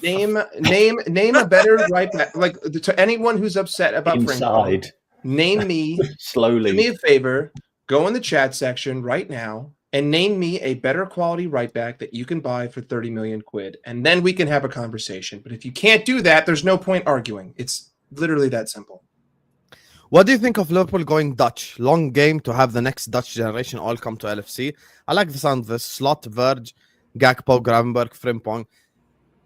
Name a better right back. Like, to anyone who's upset about Inside. Frimpong, name me Slowly. Do me a favor, go in the chat section right now and name me a better quality right back that you can buy for 30 million quid, and then we can have a conversation. But if you can't do that, there's no point arguing. It's literally that simple. What do you think of Liverpool going Dutch? Long game to have the next Dutch generation all come to LFC. I like the sound of this. Slot, Verge, Gakpo, Gravenberg, Frimpong.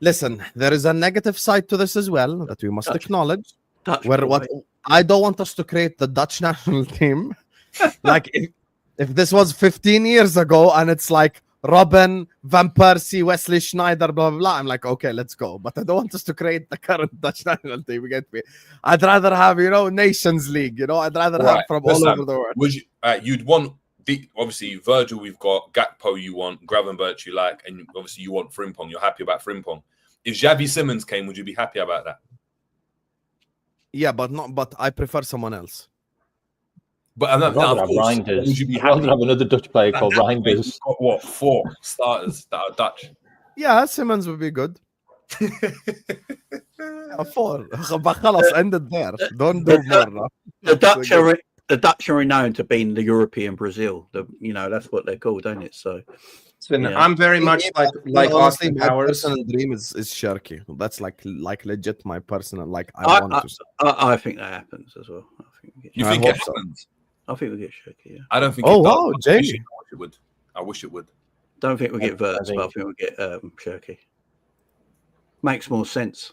Listen, there is a negative side to this as well that we must acknowledge. I don't want us to create the Dutch national team. Like, if this was 15 years ago and it's like Robben, Van Persie, Wesley Sneijder, blah, blah, blah, I'm like, okay, let's go. But I don't want us to create the current Dutch national team. You get me? I'd rather have, Nations League. I'd rather have from all over the world. Would you? You'd want obviously Virgil. We've got Gakpo. You want Gravenberch. You like, and obviously you want Frimpong. You're happy about Frimpong. If Xavi Simons came, would you be happy about that? Yeah, but I prefer someone else. But of course, would you be happy to have another Dutch player called Reinders? Got what, 4 starters that are Dutch? Yeah, Simmons would be good. 4. But خلاص, ended there. Don't do more now. The Dutch are renowned to being the European Brazil. That's what they're called, don't it? So I'm very much like honestly, Austin my Powers. personal dream is Shirky. That's like legit my personal I think that happens as well. You think it happens? I think we get Shirky. Yeah. I don't think. Oh wow, Jamie! I wish it would. Don't think we get Wirtz, but I think we get Shirky. Makes more sense.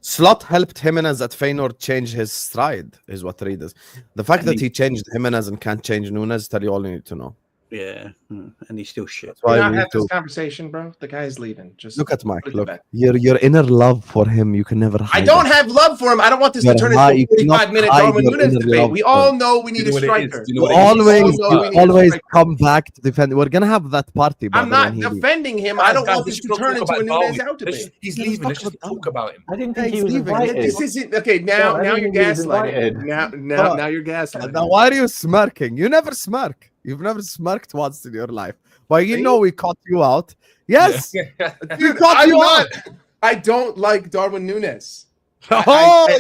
Slot helped Jimenez at Feyenoord change his stride, is what Reed is. The fact that he changed Jimenez and can't change Nunez, tell you all you need to know. Yeah, and he's still shit. We're not having this conversation, bro. The guy's leaving. Just look at Mike. Look, your inner love for him, you can never hide. I don't have love for him. I don't want this to turn into a 45-minute Darwin Nunez debate. We all know we need a striker. Always come back to defend. We're gonna have that party. I'm not defending him. I don't want this to turn into a Nunez out debate. He's leaving. Let's just talk about him. I didn't think he was invited. This isn't okay. Now you're gaslighting. Now you're gaslighting. Now why are you smirking? You never smirk. You've never smirked once in your life. Well, we caught you out. Yes. We caught you out. I don't like Darwin Nunez. I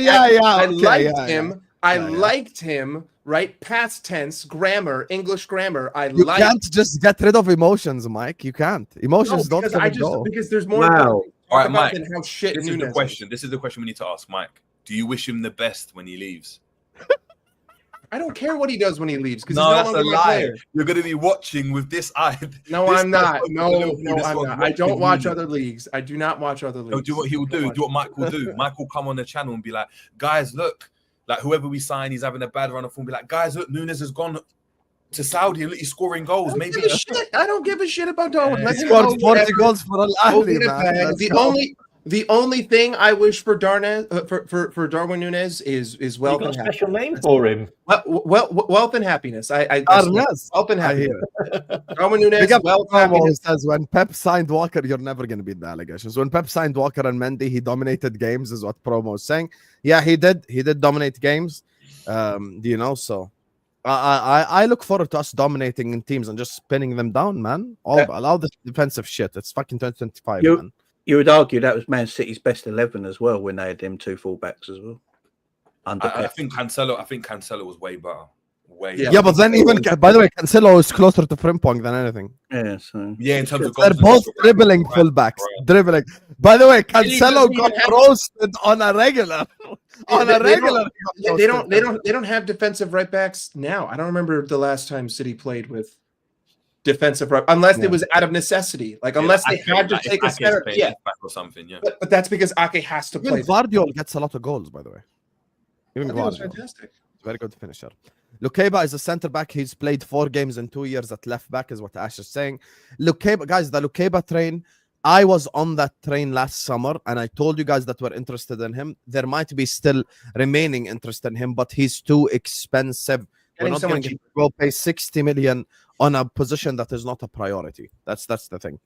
liked him, right? Past tense, grammar, English grammar. You can't just get rid of emotions, Mike. You can't. Emotions don't go. Because there's more. All right, Mike. How shit this Nunez is the question. This is the question we need to ask Mike. Do you wish him the best when he leaves? I don't care what he does when he leaves because No, he's that's no a longer my lie. player. You're going to be watching with this eye. No, This I'm not. guy's No, gonna no, this I'm guy's not. I don't watching watch me. other leagues. I do not watch other No, leagues. do what he'll do. Do what Mike will do. Mike will come on the channel and be like, guys, look, like whoever we sign, he's having a bad run of form. Be like, guys, look, Nunez has gone to Saudi and look, he's scoring goals. Maybe I don't give a shit about Darwin. Let He him scored go 40 wherever. goals for Al Go Ahly, get it man. back. Let's The only thing I wish for for Darwin Nunez is wealth You got and a special happiness. name for him. Wealth and happiness. I Arnaz. wealth and I happiness. hear Darwin Nunez, Big up wealth, Promo happiness. says when Pep signed Walker, you're never going to beat the allegations. When Pep signed Walker and Mendy, he dominated games, is what Promo is saying. Yeah, he did. He did dominate games. You know, so I look forward to us dominating in teams and just spinning them down, man. Allow the defensive shit. It's fucking 2025, man. You would argue that was Man City's best 11 as well when they had them two fullbacks as well. I think Cancelo was way better. Yeah, but then even by the way, Cancelo is closer to Frimpong than anything. Yeah, so Yeah, in terms of They're goals, both dribbling fullbacks. Dribbling. By the way, Cancelo got roasted on a regular. They don't have defensive right backs now. I don't remember the last time City played with defensive right, unless it was out of necessity. Like unless they had to take a center, back or something. Yeah, but that's because Ake has to play. Even Guardiola gets a lot of goals, by the way. Even Guardiola, fantastic. very good finisher. Lukeba is a center back. He's played 4 games in 2 years at left back, is what Ash is saying. Lukeba, guys, the Lukeba train. I was on that train last summer, and I told you guys that we're interested in him. There might be still remaining interest in him, but he's too expensive. We're not going to go pay 60 million on a position that is not a priority. That's the thing.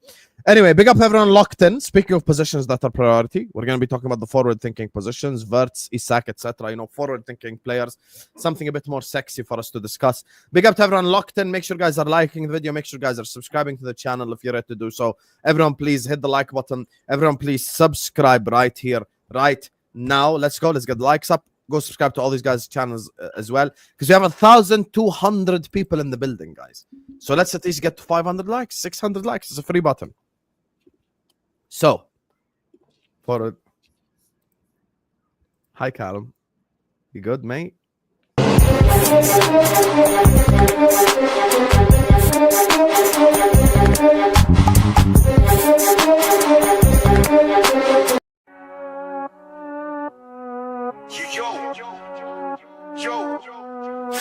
Anyway, big up everyone locked in. Speaking of positions that are priority, we're going to be talking about the forward-thinking positions, Wirtz, Isak, etc. You know, forward-thinking players. Something a bit more sexy for us to discuss. Big up to everyone locked in. Make sure guys are liking the video. Make sure guys are subscribing to the channel if you're ready to do so. Everyone, please hit the like button. Everyone, please subscribe right here, right now. Let's go. Let's get the likes up. Go subscribe to all these guys' channels as well, because we have 1,200 people in the building, guys. So let's at least get to 500 likes, 600 likes. It's a free button. So, forward. Hi, Callum. You good, mate?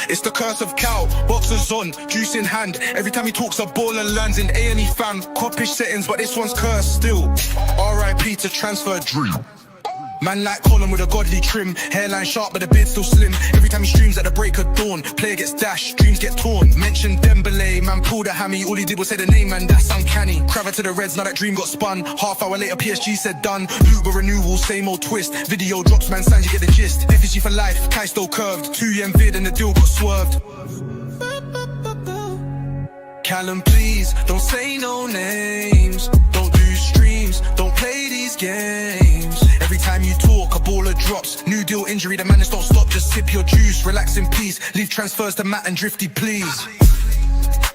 It's the curse of cow, boxers on, juice in hand. Every time he talks, a ball and lands in A&E fam. Coppish settings, but this one's cursed still. R.I.P. to transfer dream. Man like Colin with a godly trim. Hairline sharp, but the beard still slim. Every time he streams at the break of dawn, player gets dashed, dreams get torn. Mention Dembele, man pulled a hammy. All he did was say the name, man, that's uncanny. Craver to the Reds, now that dream got spun. Half hour later, PSG said done. Luba renewal, same old twist. Video drops, man, signs, you get the gist. FSG for life, Kai still curved. 2 vid and the deal got swerved. Callum, please, don't say no names. Don't do streams, don't play these games. Every time you talk, a baller drops. New deal injury, the madness don't stop. Just sip your juice, relax in peace. Leave transfers to Matt and Drifty, please.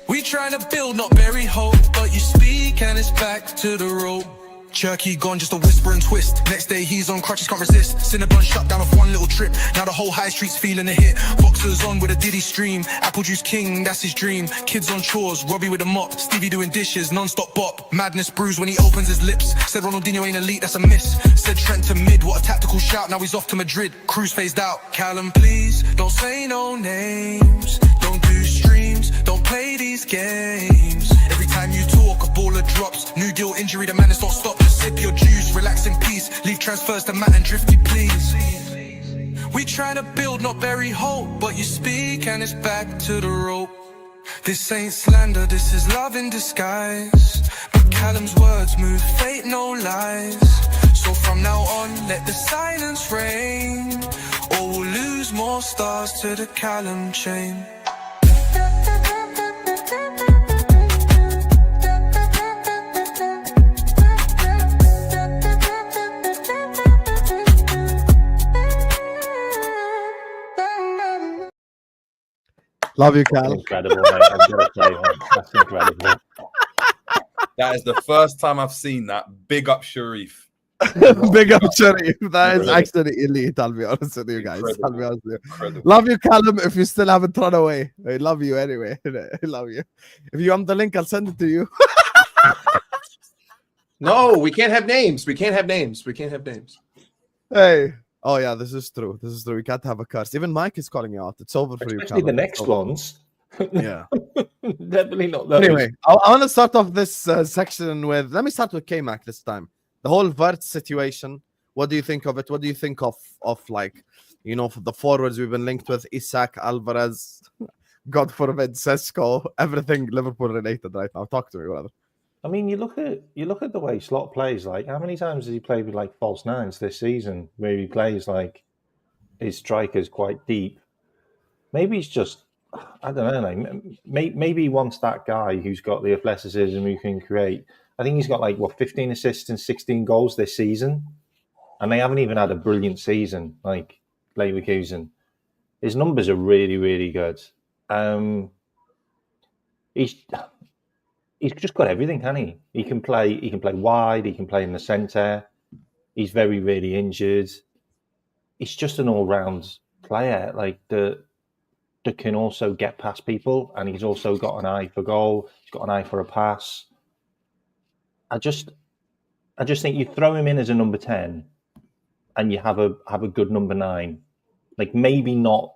We trying to build, not bury hope. But you speak and it's back to the rope. Cherky gone, just a whisper and twist. Next day he's on crutches, can't resist. Cinnabon shut down off one little trip. Now the whole high street's feeling a hit. Boxers on with a Diddy stream. Apple juice king, that's his dream. Kids on chores, Robbie with a mop. Stevie doing dishes, non-stop bop. Madness brews when he opens his lips. Said Ronaldinho ain't elite, that's a miss. Said Trent to mid, what a tactical shout. Now he's off to Madrid, Cruz phased out. Callum, please, don't say no names. Don't do streams, don't play these games. Every time you talk, a baller drops. New deal injury, the madness don't stop. Just sip your juice, relax in peace. Leave transfers to Matt and Drifty, please. We try to build, not bury hope. But you speak and it's back to the rope. This ain't slander, this is love in disguise. But Callum's words move fate, no lies. So from now on, let the silence reign. Or we'll lose more stars to the Callum chain. Love you, Cal. Incredible, mate. I've got to say, man, that's incredible. That is the first time I've seen that. Big up Sharif. Big up, Sharif. That is Incredible. actually elite. I'll be honest with you guys. I'll be Incredible. honest with you. Incredible. Love you, Callum. If you still haven't run away, I love you anyway. I love you. If you want the link, I'll send it to you. No, we can't have names. We can't have names. We can't have names. Hey. Oh yeah, this is true. This is true. We can't have a curse. Even Mike is calling you out. It's over for you, Especially Callum. the next It's over. ones. Yeah. Definitely not those. Anyway, I want to start off this section with. Let me start with Kmack this time. The whole Wirtz situation. What do you think of it? What do you think of like, the forwards we've been linked with? Isak, Alvarez, God forbid, Sesko, everything Liverpool related right now. Talk to me, brother. I mean, you look at the way Slot plays. Like, how many times has he played with like false nines this season, where he plays like his strikers quite deep? Maybe he's just, I don't know. Like, maybe he wants that guy who's got the athleticism who can create. I think he's got 15 assists and 16 goals this season, and they haven't even had a brilliant season like Leverkusen. His numbers are really, really good. He's just got everything, can he? He can play wide, he can play in the centre. He's very, really injured. He's just an all-round player, that can also get past people, and he's also got an eye for goal. He's got an eye for a pass. I just think you throw him in as a number 10, and you have a good number 9. Like maybe not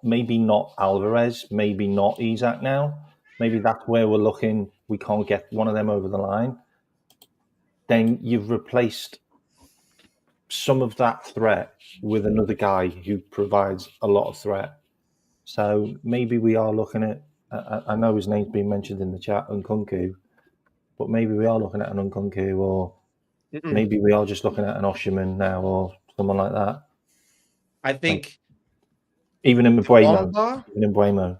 Alvarez, maybe not Isak now. Maybe that's where we're looking. We can't get one of them over the line. Then you've replaced some of that threat with another guy who provides a lot of threat. So maybe we are looking at, I know his name's been mentioned in the chat, Nkunku, but maybe we are looking at an Nkunku, or maybe we are just looking at an Osherman now, or someone like that. I think even in Mbuemo.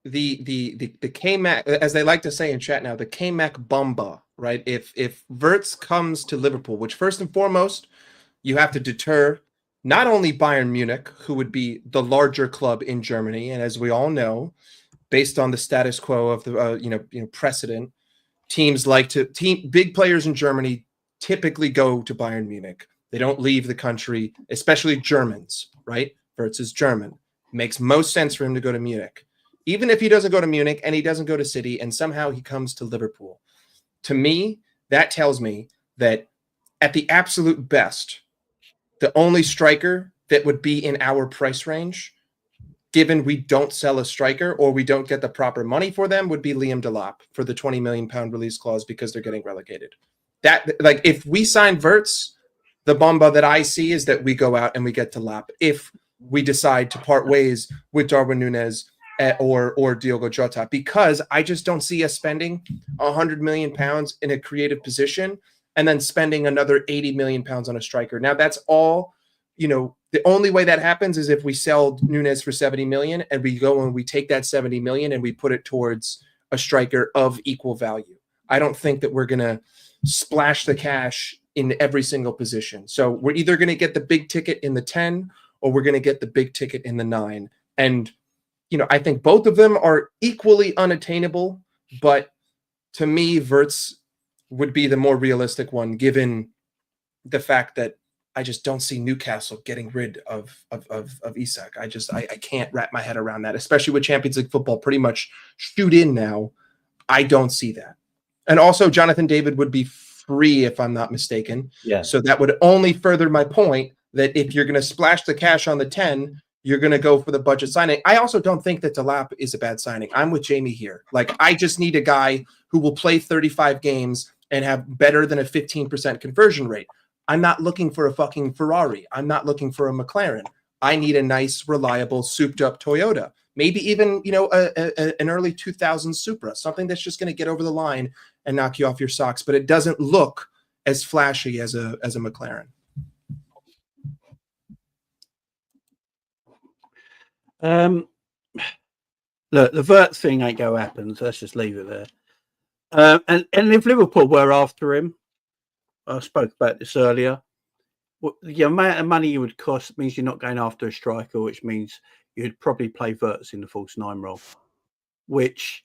The Kmack, as they like to say in chat now, the Kmack bomba, right? If Wirtz comes to Liverpool, which first and foremost, you have to deter not only Bayern Munich, who would be the larger club in Germany, and as we all know, based on the status quo of the precedent, big players in Germany typically go to Bayern Munich. They don't leave the country, especially Germans, right? Wirtz is German. Makes most sense for him to go to Munich. Even if he doesn't go to Munich and he doesn't go to City and somehow he comes to Liverpool, to me, that tells me that at the absolute best, the only striker that would be in our price range, given we don't sell a striker or we don't get the proper money for them, would be Liam Delap for the £20 million release clause because they're getting relegated. If we sign Wirtz, the bomba that I see is that we go out and we get Delap. If we decide to part ways with Darwin Nunez or Diogo Jota, because I just don't see us spending £100 million in a creative position and then spending another £80 million on a striker. Now that's all, the only way that happens is if we sell Nunez for 70 million and we go and we take that 70 million and we put it towards a striker of equal value. I don't think that we're going to splash the cash in every single position. So we're either going to get the big ticket in the 10 or we're going to get the big ticket in the 9. And I think both of them are equally unattainable, but to me, Wirtz would be the more realistic one, given the fact that I just don't see Newcastle getting rid of Isak. I can't wrap my head around that, especially with Champions League football pretty much shoot in now. I don't see that. And also, Jonathan David would be free, if I'm not mistaken. Yeah. So that would only further my point that if you're going to splash the cash on the 10, you're going to go for the budget signing. I also don't think that Delap is a bad signing. I'm with Jamie here. I just need a guy who will play 35 games and have better than a 15% conversion rate. I'm not looking for a fucking Ferrari. I'm not looking for a McLaren. I need a nice, reliable, souped-up Toyota. Maybe even, an early 2000s Supra, something that's just going to get over the line and knock you off your socks, but it doesn't look as flashy as a McLaren. Look, the Wirtz thing ain't going to happen, so let's just leave it there. And if Liverpool were after him, I spoke about this earlier, the amount of money it would cost means you're not going after a striker, which means you'd probably play Wirtz in the false 9 role, which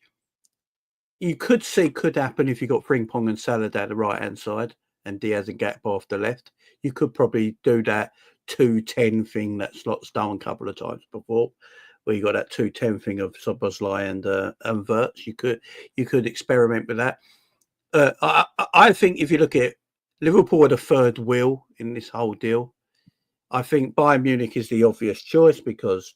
you could see could happen if you got Frimpong and Saga down the right-hand side. and Diaz and Gakpo off the left. You could probably do that 2-10 thing that Slot's done a couple of times before, where you got that 2-10 thing of Szoboszlai and Wirtz. You could experiment with that. I think if you look at it, Liverpool are the third wheel in this whole deal. I think Bayern Munich is the obvious choice because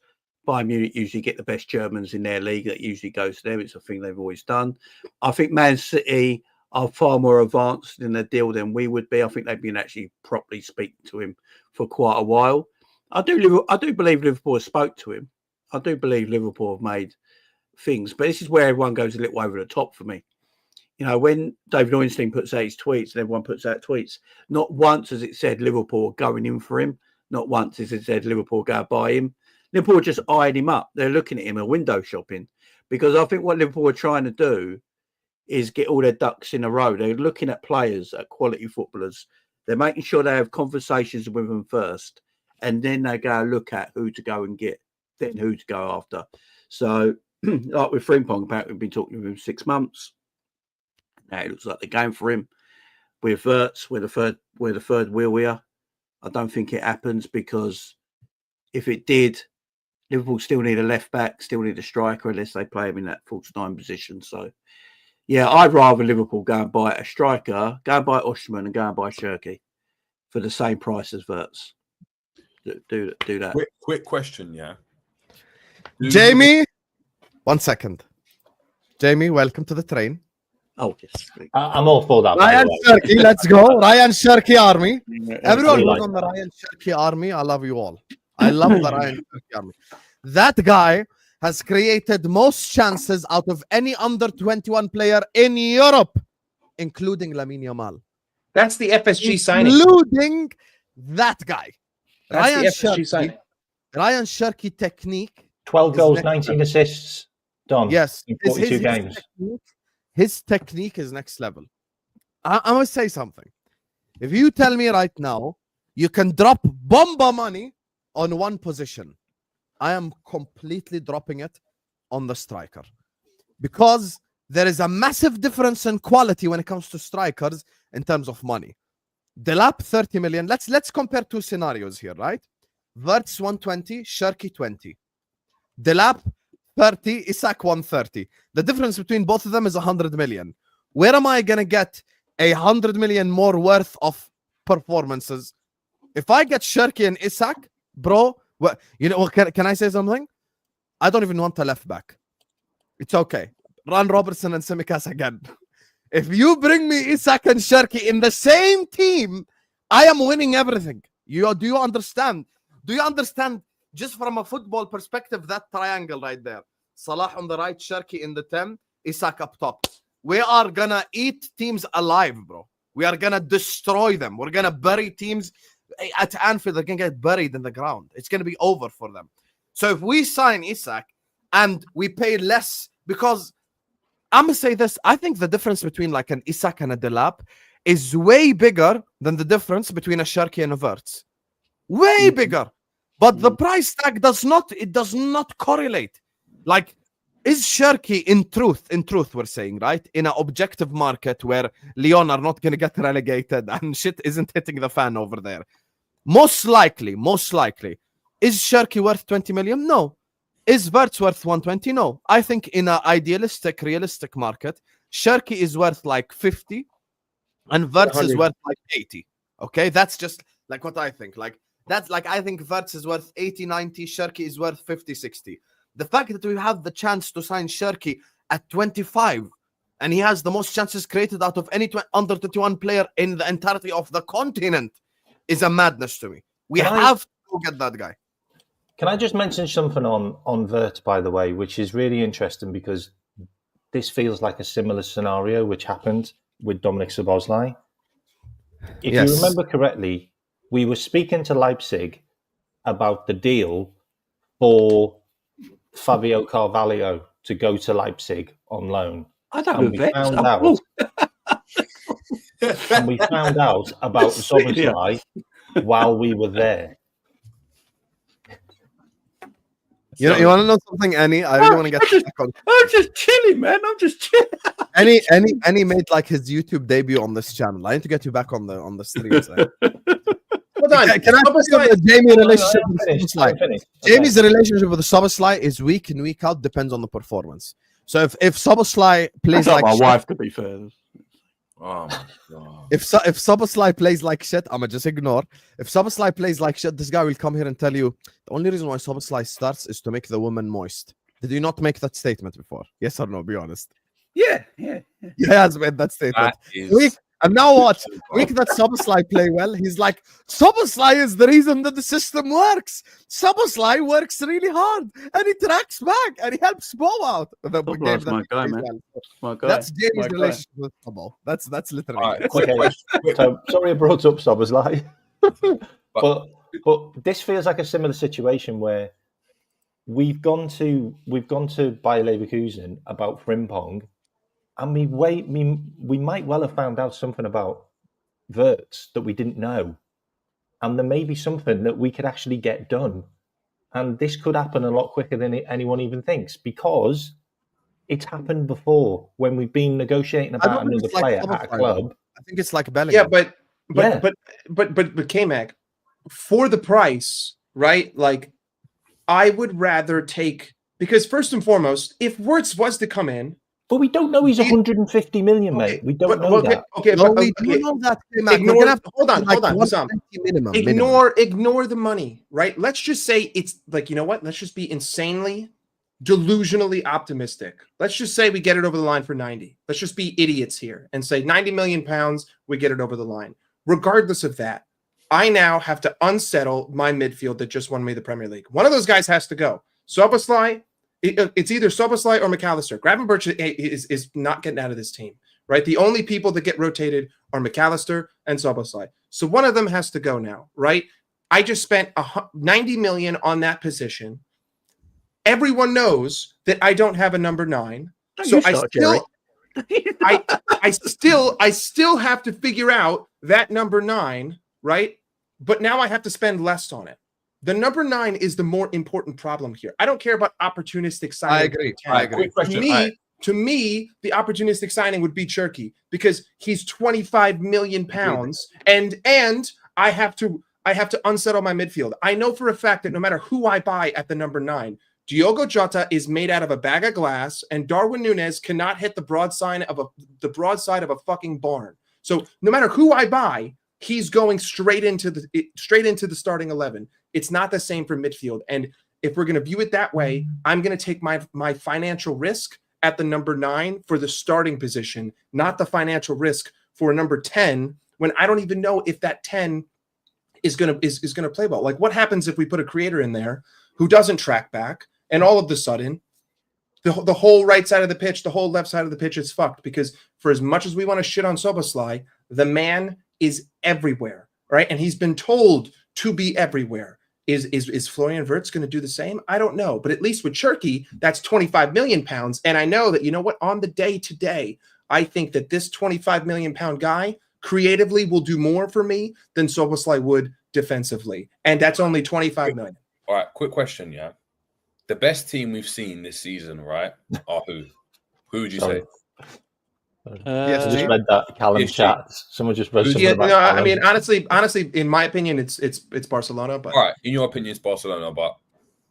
Bayern Munich usually get the best Germans in their league. That usually goes to them. It's a thing they've always done. I think Man City are far more advanced in the deal than we would be. I think they've been actually properly speaking to him for quite a while. I do believe Liverpool has spoke to him. I do believe Liverpool have made things, but this is where everyone goes a little over the top for me. You know, when David Ornstein puts out his tweets and everyone puts out tweets, not once has it said Liverpool are going in for him. Not once has it said Liverpool go buy him. Liverpool are just eyeing him up. They're looking at him and window shopping, because I think what Liverpool are trying to do is get all their ducks in a row. They're looking at players, at quality footballers. They're making sure they have conversations with them first, and then they go look at who to go and get, then who to go after. So, like with Frimpong, apparently we've been talking to him 6 months. Now it looks like they're going for him. With Wirtz, we're the third wheel here. I don't think it happens, because if it did, Liverpool still need a left back, still need a striker, unless they play him in that false nine position. So, yeah, I'd rather Liverpool go and buy a striker, go and buy Osimhen and go and buy Shirky for the same price as Wirtz. Do that. Quick question, yeah. Jamie, 1 second. Jamie, welcome to the train. Oh, yes. I'm all for that. Ryan Shirky, let's go. Ryan Shirky Army. Everyone really who's on the Ryan Shirky Army, I love you all. I love the Ryan Shirky Army. That guy has created most chances out of any under 21 player in Europe, including Lamine Yamal. That's the FSG signing. Including that guy. That's the FSG signing. Ryan Shirky technique. 12 goals, 19 assists. Done. Yes. In 42 games. His technique is next level. I must say something. If you tell me right now, you can drop bomba money on one position, I am completely dropping it on the striker, because there is a massive difference in quality when it comes to strikers in terms of money. Delap 30 million. Let's compare two scenarios here, right? Wirtz 120, Shirky 20. Delap 30, Isak 130. The difference between both of them is 100 million. Where am I going to get 100 million more worth of performances? If I get Shirky and Isak, bro, you know, can I say something? I don't even want a left back. It's okay. Run Robertson and Tsimikas again. If you bring me Isak and Shirky in the same team, I am winning everything. Do you understand? Do you understand, just from a football perspective, that triangle right there? Salah on the right, Shirky in the 10, Isak up top. We are going to eat teams alive, bro. We are going to destroy them. We're going to bury teams at Anfield. They're going to get buried in the ground. It's going to be over for them. So if we sign Isak and we pay less, because I'm going to say this, I think the difference between like an Isak and a Delap is way bigger than the difference between a Shirky and a Wirtz. Way bigger. But the price tag does not correlate. Like, is Shirky in truth, we're saying, right? In an objective market where Lyon are not going to get relegated and shit isn't hitting the fan over there. Most likely, is Shirky worth 20 million? No. Is Wirtz worth 120? No. I think in an idealistic, realistic market, Shirky is worth like 50 and Wirtz is worth like 80. Okay? That's just like what I think. Like, that's like, I think Wirtz is worth 80, 90, Shirky is worth 50, 60. The fact that we have the chance to sign Shirky at 25 and he has the most chances created out of any under 21 player in the entirety of the continent is a madness to me. We have to go get that guy. Can I just mention something on Wirtz, by the way, which is really interesting, because this feels like a similar scenario which happened with Dominik Szoboszlai. If you remember correctly, we were speaking to Leipzig about the deal for Fabio Carvalho to go to Leipzig on loan. I don't and we found out, and we found out about Szoboszlai while we were there. You know, you want to know something, Annie? I really want to get back on. I'm just chilling, man. I'm just chilling. Annie made like his YouTube debut on this channel. I need to get you back on the streams. Hold on. Can I tell you the Jamie relationship with Soboslai? Jamie's relationship with the Soboslai is week in, week out, depends on the performance. So if Soboslai plays That's like my shit, wife, to be fair. Oh my god. if Soboslai plays like shit, I'ma just ignore. If Soboslai plays like shit, this guy will come here and tell you the only reason why Soboslai starts is to make the woman moist. Did you not make that statement before? Yes or no? Be honest. Yeah. He has made that statement. That is Week, and now watch. Week that Soboslai play well, he's like, Soboslai is the reason that the system works. Soboslai works really hard and he tracks back and he helps Bo out. Soboslai's my guy, man. My guy. That's Jamie's My guy. relationship with Sobo. That's literally. All right, it. quick Okay. question. So sorry I brought up Soboslai. but this feels like a similar situation where we've gone to Bayer Leverkusen about Frimpong, and we might well have found out something about Wirtz that we didn't know, and there may be something that we could actually get done, and this could happen a lot quicker than anyone even thinks, because it's happened before when we've been negotiating about another player at a club. I think it's like Bellingham. Yeah, but Kmack, for the price, right? Like, I would rather take, because first and foremost, if Wirtz was to come in, But we don't know he's 150 million, mate. We don't know that. Okay, No, but we do know that. Kmack. Ignore, We're gonna have to hold on, like Hussam. 120 minimum. Ignore the money, right? Let's just say it's like, you know what? Let's just be insanely, delusionally optimistic. Let's just say we get it over the line for 90. Let's just be idiots here and say 90 million pounds, we get it over the line. Regardless of that, I now have to unsettle my midfield that just won me the Premier League. One of those guys has to go. Soboslai, it's either Soboslai or McAllister. Gravenberch is not getting out of this team, right? The only people that get rotated are McAllister and Soboslai. So one of them has to go now, right? I just spent 90 million on that position. Everyone knows that I don't have a number 9. So I still have to figure out that number 9, right? But now I have to spend less on it. The number 9 is the more important problem here. I don't care about opportunistic signing. I agree. To me, the opportunistic signing would be Cherky, because he's 25 million pounds, and I have to unsettle my midfield. I know for a fact that no matter who I buy at the number 9, Diogo Jota is made out of a bag of glass, and Darwin Nunez cannot hit the broadside of a fucking barn. So no matter who I buy, he's going straight into the starting 11. It's not the same for midfield. And if we're going to view it that way, I'm going to take my financial risk at the number 9 for the starting position, not the financial risk for a number 10 when I don't even know if that 10 is going to play well. Like, what happens if we put a creator in there who doesn't track back, and all of a sudden the whole right side of the pitch, the whole left side of the pitch is fucked? Because for as much as we want to shit on Soboslai, the man is everywhere, right? And he's been told to be everywhere. Is Flortian Wirtz going to do the same? I don't know. But at least with Cherky, that's 25 million pounds. And I know that, you know what, on the day today, I think that this 25 million pound guy creatively will do more for me than Soboslai would defensively. And that's only 25 million. All right, quick question, yeah. The best team we've seen this season, right, are who? Who would you say? Yes, I just read that Callum chat. Someone just read something about Callum. I mean, honestly, in my opinion, it's Barcelona. But all right, in your opinion, it's Barcelona, but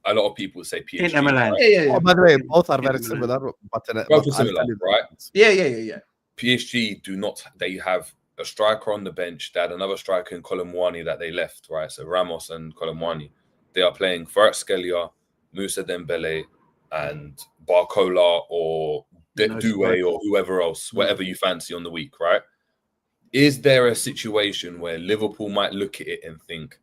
a lot of people say PSG. Inter Milan. Yeah. Oh, by the way, both are very similar. But Both are similar, right? Yeah. PSG do not. They have a striker on the bench. They had another striker in Colomwani that they left, right? So Ramos and Colomwani. They are playing Kvaratskhelia, Moussa Dembele, and Barcola or Doué or whoever else, whatever you fancy on the week, right? Is there a situation where Liverpool might look at it and think,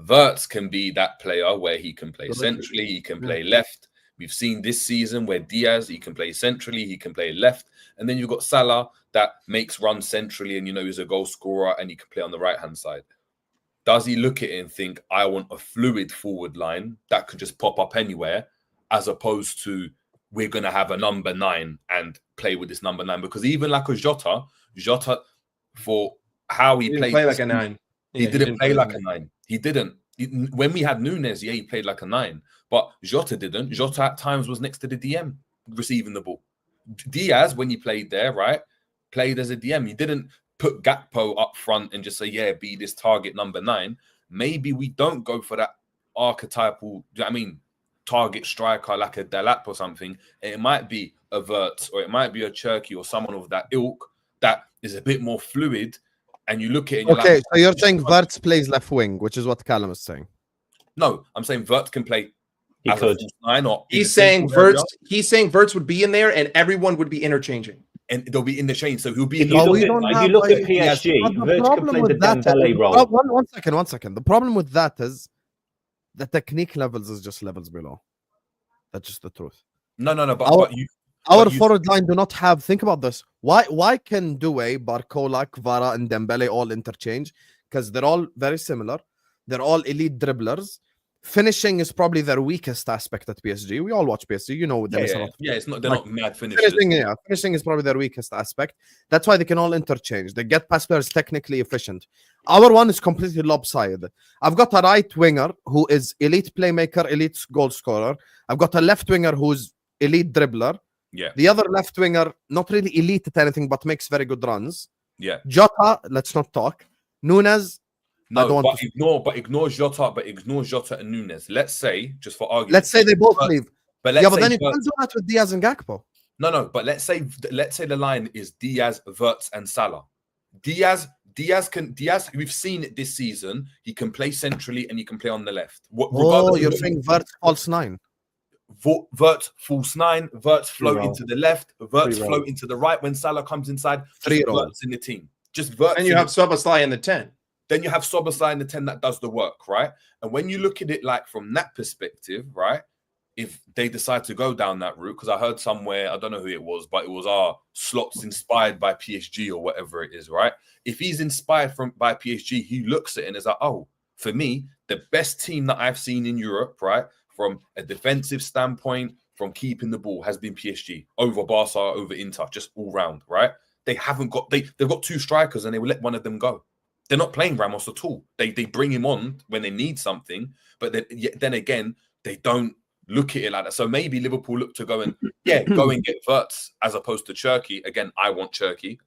Wirtz can be that player where he can play centrally, he can play left. We've seen this season where Diaz, he can play centrally, he can play left. And then you've got Salah that makes runs centrally and, you know, he's a goal scorer and he can play on the right-hand side. Does he look at it and think, I want a fluid forward line that could just pop up anywhere, as opposed to we're going to have a number 9 and play with this number 9? Because even like a Jota, for how he played, play like a 9. He didn't play like a 9. He didn't. When we had Nunez, yeah, he played like a 9, but Jota didn't. Jota at times was next to the DM receiving the ball. Diaz, when he played there, right, played as a DM. He didn't put Gakpo up front and just say, yeah, be this target number 9. Maybe we don't go for that archetypal, target striker like a Delap or something. It might be a Wirtz or it might be a Cherky or someone of that ilk that is a bit more fluid. And you look at it and you're Okay, like, so you're saying Wirtz plays left wing, which is what Callum is saying. no, I'm saying Wirtz can play He as could. a false 9 or He's saying Wirtz would be in there and everyone would be interchanging. and they'll be in the chain. So he'll be If in you the we look don't at, have if you look at a- PSG, But the Wirtz could problem play the with that, Dembele role. one second. The problem with that is the technique levels is just levels below. That's just the truth. No, but Our But you- forward line do not have. Think about this. Why can Doué, Barcola, Kvara, and Dembele all interchange? Because they're all very similar. They're all elite dribblers. Finishing is probably their weakest aspect at PSG. We all watch PSG. You know, them is a lot. it's not. They're Like, not mad finishers. Finishing is probably their weakest aspect. That's why they can all interchange. They get past players technically efficient. Our one is completely lopsided. I've got a right winger who is elite playmaker, elite goal scorer. I've got a left winger who's elite dribbler. Yeah, The other left winger, not really elite at anything, but makes very good runs. yeah. Jota, let's not talk. Nunez, I don't No, want but to- ignore Jota and Nunez. Let's say, just for argument. let's say they both But- leave. But let's Yeah, but say then you Wirtz- can't do that with Diaz and Gakpo. No, but let's say the line is Diaz, Wirtz, and Salah. Diaz. We've seen it this season. He can play centrally and he can play on the left. Oh, Regardless you're of- saying Wirtz false 9. Wirtz false 9, Wirtz float roll. into the left, Wirtz Free roll. float into the right when Salah comes inside. Free Just roll. Wirtz in the team. Just Wirtz. And you in have Szoboszlai in the 10. Then you have Szoboszlai in the 10 that does the work, right? And when you look at it like from that perspective, right? If they decide to go down that route, because I heard somewhere, I don't know who it was, but it was slots inspired by PSG or whatever it is, right? If he's inspired by PSG, he looks at it and is like, oh, for me, the best team that I've seen in Europe, right? From a defensive standpoint, from keeping the ball, has been PSG over Barca, over Inter, just all round, right? They haven't got they've got 2 strikers and they will let one of them go. They're not playing Ramos at all. They bring him on when they need something, but then again, they don't look at it like that. So maybe Liverpool look to go and get Wirtz as opposed to Cherky. Again, I want Cherky,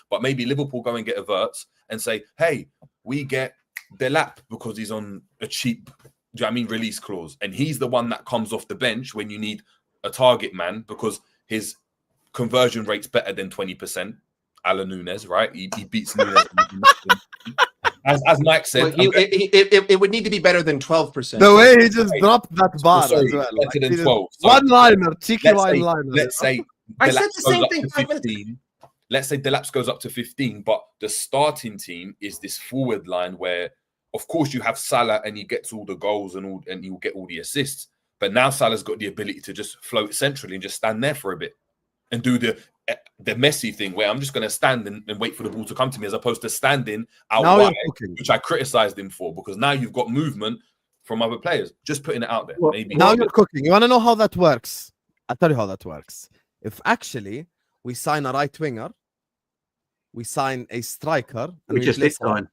but maybe Liverpool go and get a Wirtz and say, hey, we get Delap because he's on a cheap, release clause, and he's the one that comes off the bench when you need a target man because his conversion rate's better than 20%. Alan Nunez, right? He beats Nunez. As Mike said, It would need to be better than 12%. The way he just dropped that bar sorry, as well. better than he just- 12. So One-liner, cheeky let's say- one-liner. Let's say I said Delap the goes same up thing to 5 minutes 15. Let's say Delap's goes up to 15, but the starting team is this forward line where, of course, you have Salah and he gets all the goals and he'll get all the assists. But now Salah's got the ability to just float centrally and just stand there for a bit and do the Messi thing where I'm just going to stand and wait for the ball to come to me as opposed to standing out Now you're wide, cooking. which I criticized him for because now you've got movement from other players. Just putting it out there. Well, Maybe Now you're cooking. You want to know how that works? I'll tell you how that works. If actually we sign a right winger, we sign a striker, and We just play did sign.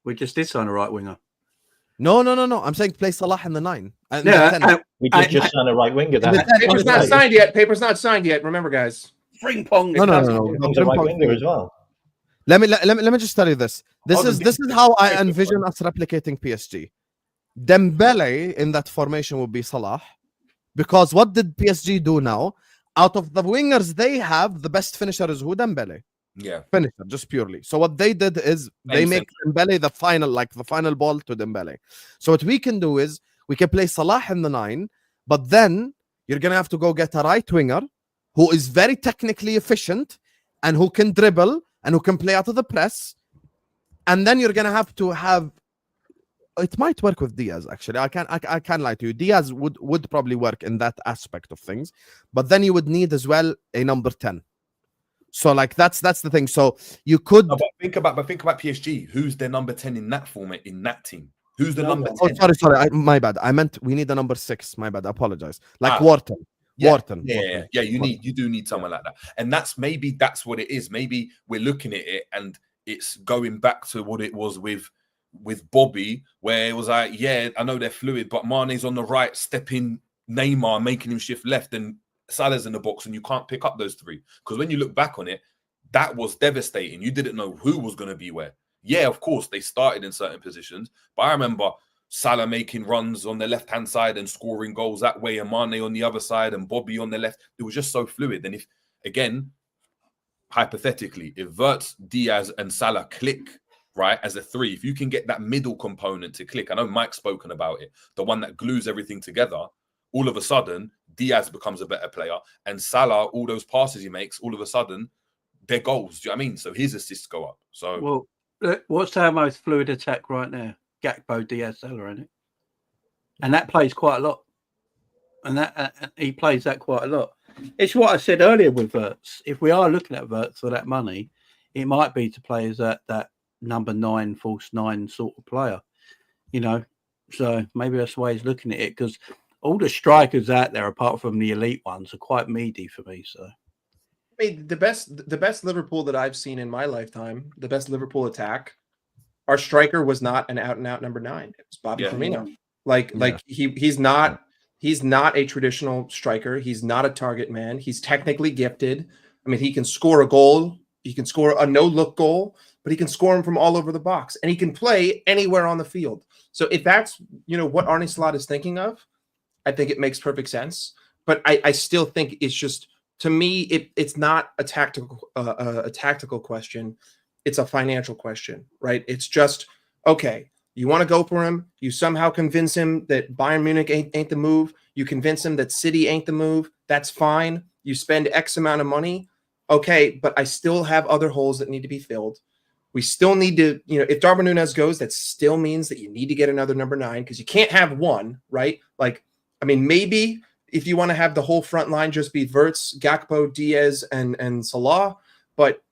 We just did sign a right winger. No. I'm saying play Salah in the 9. And Yeah, the 10. We did just sign a right winger there. And the 10 Paper's not Right. signed yet. Paper's not signed yet. Remember, guys. Frimpong. No. He's a right winger as well. Let me just tell you this. This Oh, is the how I difference. envision us replicating PSG. Dembele in that formation will be Salah, because what did PSG do now? Out of the wingers they have, the best finisher is who? Dembele. yeah. Finisher, just purely. So what they did is they Same make Dembele the final ball to Dembele. So what we can do is we can play Salah in the 9, but then you're gonna have to go get a right winger who is very technically efficient and who can dribble and who can play out of the press. And then you're gonna have to have. It might work with Diaz actually. I can't lie to you. Diaz would probably work in that aspect of things, but then you would need as well a number 10. So like that's the thing. So you could. No, but think about PSG. Who's their number 10 in that format in that team? Who's the number 10? Oh, sorry. My bad. I meant we need a number 6. My bad. I apologize. Like Ah, Wharton. Yeah, Wharton. Yeah. You do need someone like that, and that's what it is. Maybe we're looking at it, and it's going back to what it was with with Bobby, where it was like, yeah, I know they're fluid, but Mane's on the right, stepping Neymar, making him shift left, and Salah's in the box, and you can't pick up those three. Because when you look back on it, that was devastating. You didn't know who was going to be where. Yeah, of course, they started in certain positions, but I remember Salah making runs on the left-hand side and scoring goals that way, and Mane on the other side, and Bobby on the left. It was just so fluid. And if, again, hypothetically, if Wirtz, Diaz, and Salah click, right, as a three, if you can get that middle component to click, I know Mike's spoken about it, the one that glues everything together, all of a sudden, Diaz becomes a better player, and Salah, all those passes he makes, all of a sudden, they're goals. Do you know what I mean? So his assists go up. So, well, what's our most fluid attack right now? Gakpo, Diaz, Salah, isn't it? And that plays quite a lot. And that he plays that quite a lot. It's what I said earlier with Wirtz. If we are looking at Wirtz for that money, it might be to play as that number 9, false 9 sort of player. You know, so maybe that's the way he's looking at it, because all the strikers out there, apart from the elite ones, are quite meaty for me. So, I mean, the best Liverpool that I've seen in my lifetime, the best Liverpool attack, our striker was not an out and out number 9. It was Bobby Firmino. Like he's not a traditional striker. He's not a target man. He's technically gifted. I mean, he can score a goal. He can score a no-look goal, but he can score them from all over the box, and he can play anywhere on the field. So if that's, you know, what Arne Slot is thinking of, I think it makes perfect sense. But I still think it's just, to me, it's not a tactical question. It's a financial question, right? It's just, okay, you want to go for him. You somehow convince him that Bayern Munich ain't the move. You convince him that City ain't the move. That's fine. You spend X amount of money. Okay, but I still have other holes that need to be filled. We still need to, you know, if Darwin Nunez goes, that still means that you need to get another number 9, because you can't have one, right? Like, I mean, maybe if you want to have the whole front line just be Wirtz, Gakpo, Diaz, and Salah, but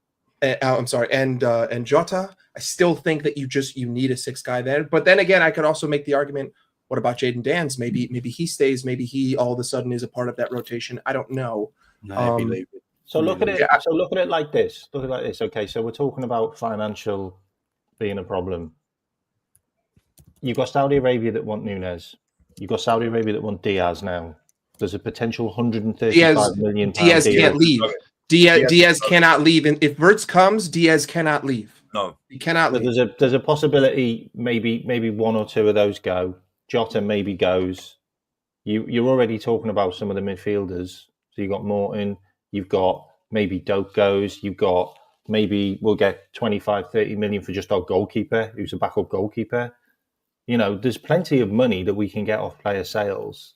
I'm sorry, and Jota, I still think that you need a 6th guy there. But then again, I could also make the argument, what about Jadon Danns? Maybe he stays. Maybe he all of a sudden is a part of that rotation. I don't know. So look at it. So look at it like this. Look at it like this. Okay, so we're talking about financial being a problem. You've got Saudi Arabia that want Nunez. You've got Saudi Arabia that want Diaz now. There's a potential 135 million. Diaz can't leave. Diaz cannot leave. And if Wirtz comes, Diaz cannot leave. No, he cannot leave. There's a possibility maybe one or two of those go. Jota maybe goes. You're already talking about some of the midfielders. So you've got Morton. You've got maybe Doak goes. You've got maybe we'll get 25, 30 million for just our goalkeeper, who's a backup goalkeeper. You know, there's plenty of money that we can get off player sales.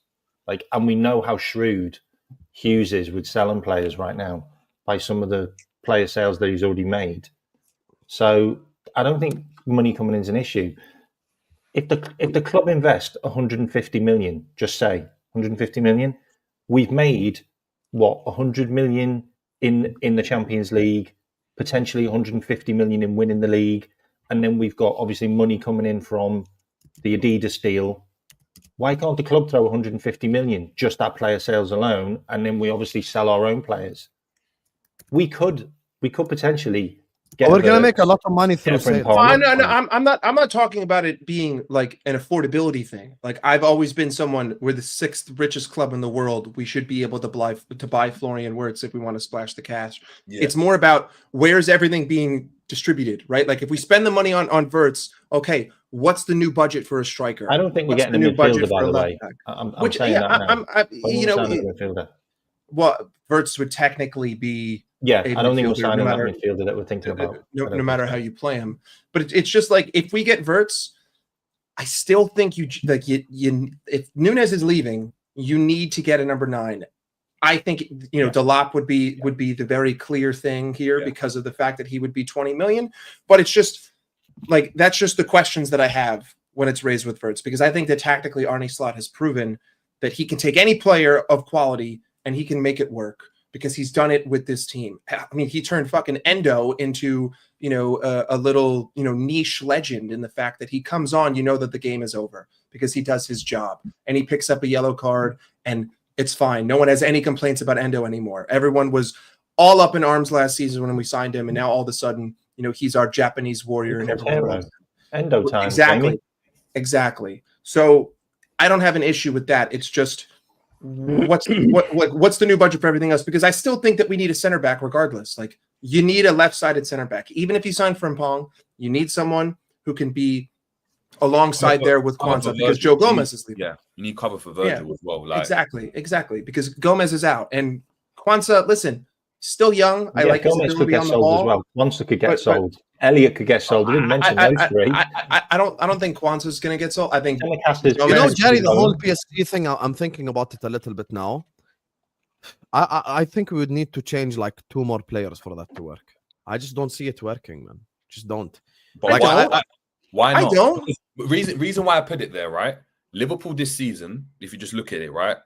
Like, and we know how shrewd Hughes is with selling players right now by some of the player sales that he's already made. So I don't think money coming in is an issue. If the club invest 150 million, just say 150 million, we've made what 100 million in the Champions League, potentially 150 million in winning the league, and then we've got obviously money coming in from the Adidas deal. Why can't the club throw 150 million just that player sales alone, and then we obviously sell our own players? We could potentially get. We're gonna make a lot of money through sales. No, I'm not talking about it being like an affordability thing. Like, I've always been someone, we're the 6th richest club in the world. We should be able to buy Flortian Wirtz if we want to splash the cash. Yeah. It's more about where's everything being distributed, right? Like, if we spend the money on Wirtz, okay, what's the new budget for a striker? I don't think we're getting a new budget, by the way. I'm saying that now. Well, Wirtz would technically be. Yeah, I don't think we're signing that midfielder that we're thinking about. No matter how you play him, but it's just like, if we get Wirtz, I still think if Nunez is leaving, you need to get a number 9. I think Delap would be the very clear thing here because of the fact that he would be 20 million. But it's just like, that's just the questions that I have when it's raised with Wirtz, because I think that tactically Arne Slot has proven that he can take any player of quality and he can make it work, because he's done it with this team. I mean, he turned fucking Endo into, a little, niche legend in the fact that he comes on, that the game is over because he does his job and he picks up a yellow card and it's fine. No one has any complaints about Endo anymore. Everyone was all up in arms last season when we signed him, and now all of a sudden, he's our Japanese warrior and everyone loves him. Endo time. Exactly. So I don't have an issue with that. It's just what's the new budget for everything else? Because I still think that we need a center back regardless. Like, you need a left-sided center back. Even if you sign Frimpong, you need someone who can be alongside there with Kwanzaa, because Joe Gomez is leaving. Yeah, you need cover for Virgil as well. Like, exactly, because Gomez is out and Kwanzaa. Listen, still young. I like his Gomez ability on the ball. As well. Kwanzaa could get sold. Elliot could get sold. I didn't mention those three. I don't think Kwanzaa's going to get sold. I think Jerry, the whole PSG thing. I'm thinking about it a little bit now. I think we would need to change like 2 more players for that to work. I just don't see it working, man. Just don't. But like, why not? I don't. Reason why I put it there, right? Liverpool this season, if you just look at it, right?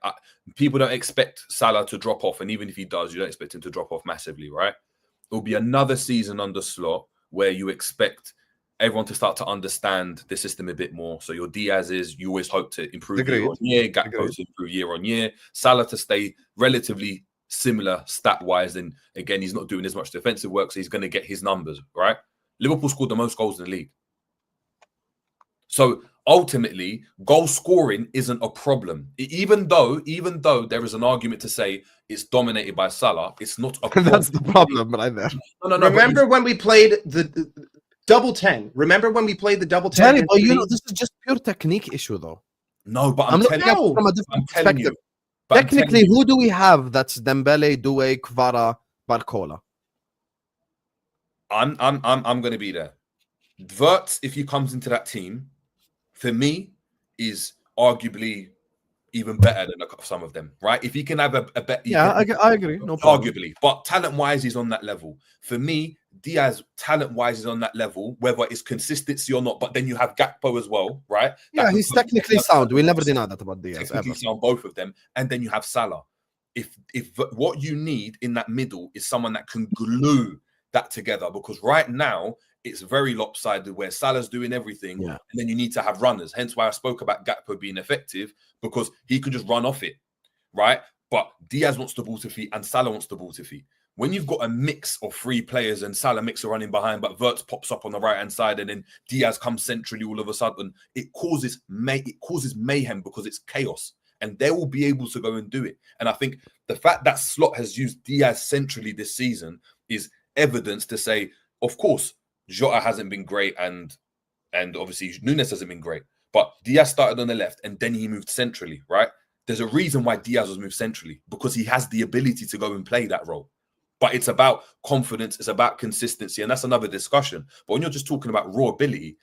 People don't expect Salah to drop off, and even if he does, you don't expect him to drop off massively, right? It will be another season under Slot where you expect everyone to start to understand the system a bit more. So your Diaz's, you always hope to improve year on year, Gakpo to improve year on year, Salah to stay relatively similar stat-wise, and again, he's not doing as much defensive work, so he's going to get his numbers, right? Liverpool scored the most goals in the league. So ultimately, goal scoring isn't a problem. Even though there is an argument to say it's dominated by Salah, it's not a problem. That's the problem right there. No. Remember when we played the double 10? Remember when we played the double 10? Jerry, but this is just pure technique issue, though. No, but I'm looking at it from a different perspective. Technically, who do we have that's Dembele, Doué, Kvara, Barcola? I'm going to be there. Wirtz, if he comes into that team, for me, is arguably even better than some of them, right? If he can have a better... I agree. No problem. Arguably. But talent-wise, he's on that level. For me, Diaz, talent-wise, is on that level, whether it's consistency or not. But then you have Gakpo as well, right? Yeah, he's technically sound. We'll never deny that about Diaz. Technically sound, both of them. And then you have Salah. If what you need in that middle is someone that can glue that together, because right now, it's very lopsided where Salah's doing everything, and then you need to have runners. Hence why I spoke about Gakpo being effective, because he can just run off it, right? But Diaz wants the ball to feet and Salah wants the ball to feet. When you've got a mix of 3 players and Salah mix are running behind, but Wirtz pops up on the right-hand side and then Diaz comes centrally all of a sudden, it causes mayhem because it's chaos. And they will be able to go and do it. And I think the fact that Slot has used Diaz centrally this season is evidence to say, of course, Jota hasn't been great, and obviously Nunez hasn't been great. But Diaz started on the left and then he moved centrally, right? There's a reason why Diaz was moved centrally, because he has the ability to go and play that role. But it's about confidence, it's about consistency, and that's another discussion. But when you're just talking about raw ability,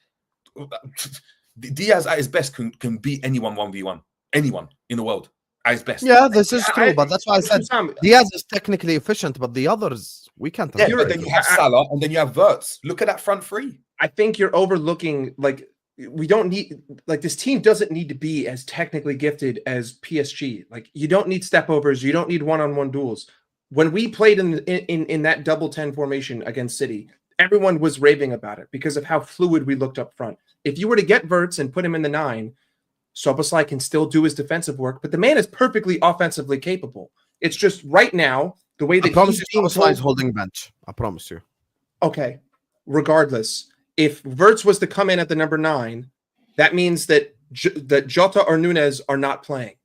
Diaz at his best can beat anyone 1v1, anyone in the world at his best. Yeah, this is true, but that's why I said Diaz is technically efficient, but the others, we can't. Yeah, but then you have Salah and then you have Wirtz. Look at that front 3. I think you're overlooking, like, we don't need, like, this team doesn't need to be as technically gifted as PSG. Like, you don't need step overs, you don't need one-on-one duels. When we played in that double 10 formation against City, everyone was raving about it because of how fluid we looked up front. If you were to get Wirtz and put him in the 9, Szoboszlai can still do his defensive work, but the man is perfectly offensively capable. It's just right now, the way that Szoboszlai is holding bench. I promise you. Okay. Regardless, if Wirtz was to come in at the number 9, that means that Jota or Nunez are not playing,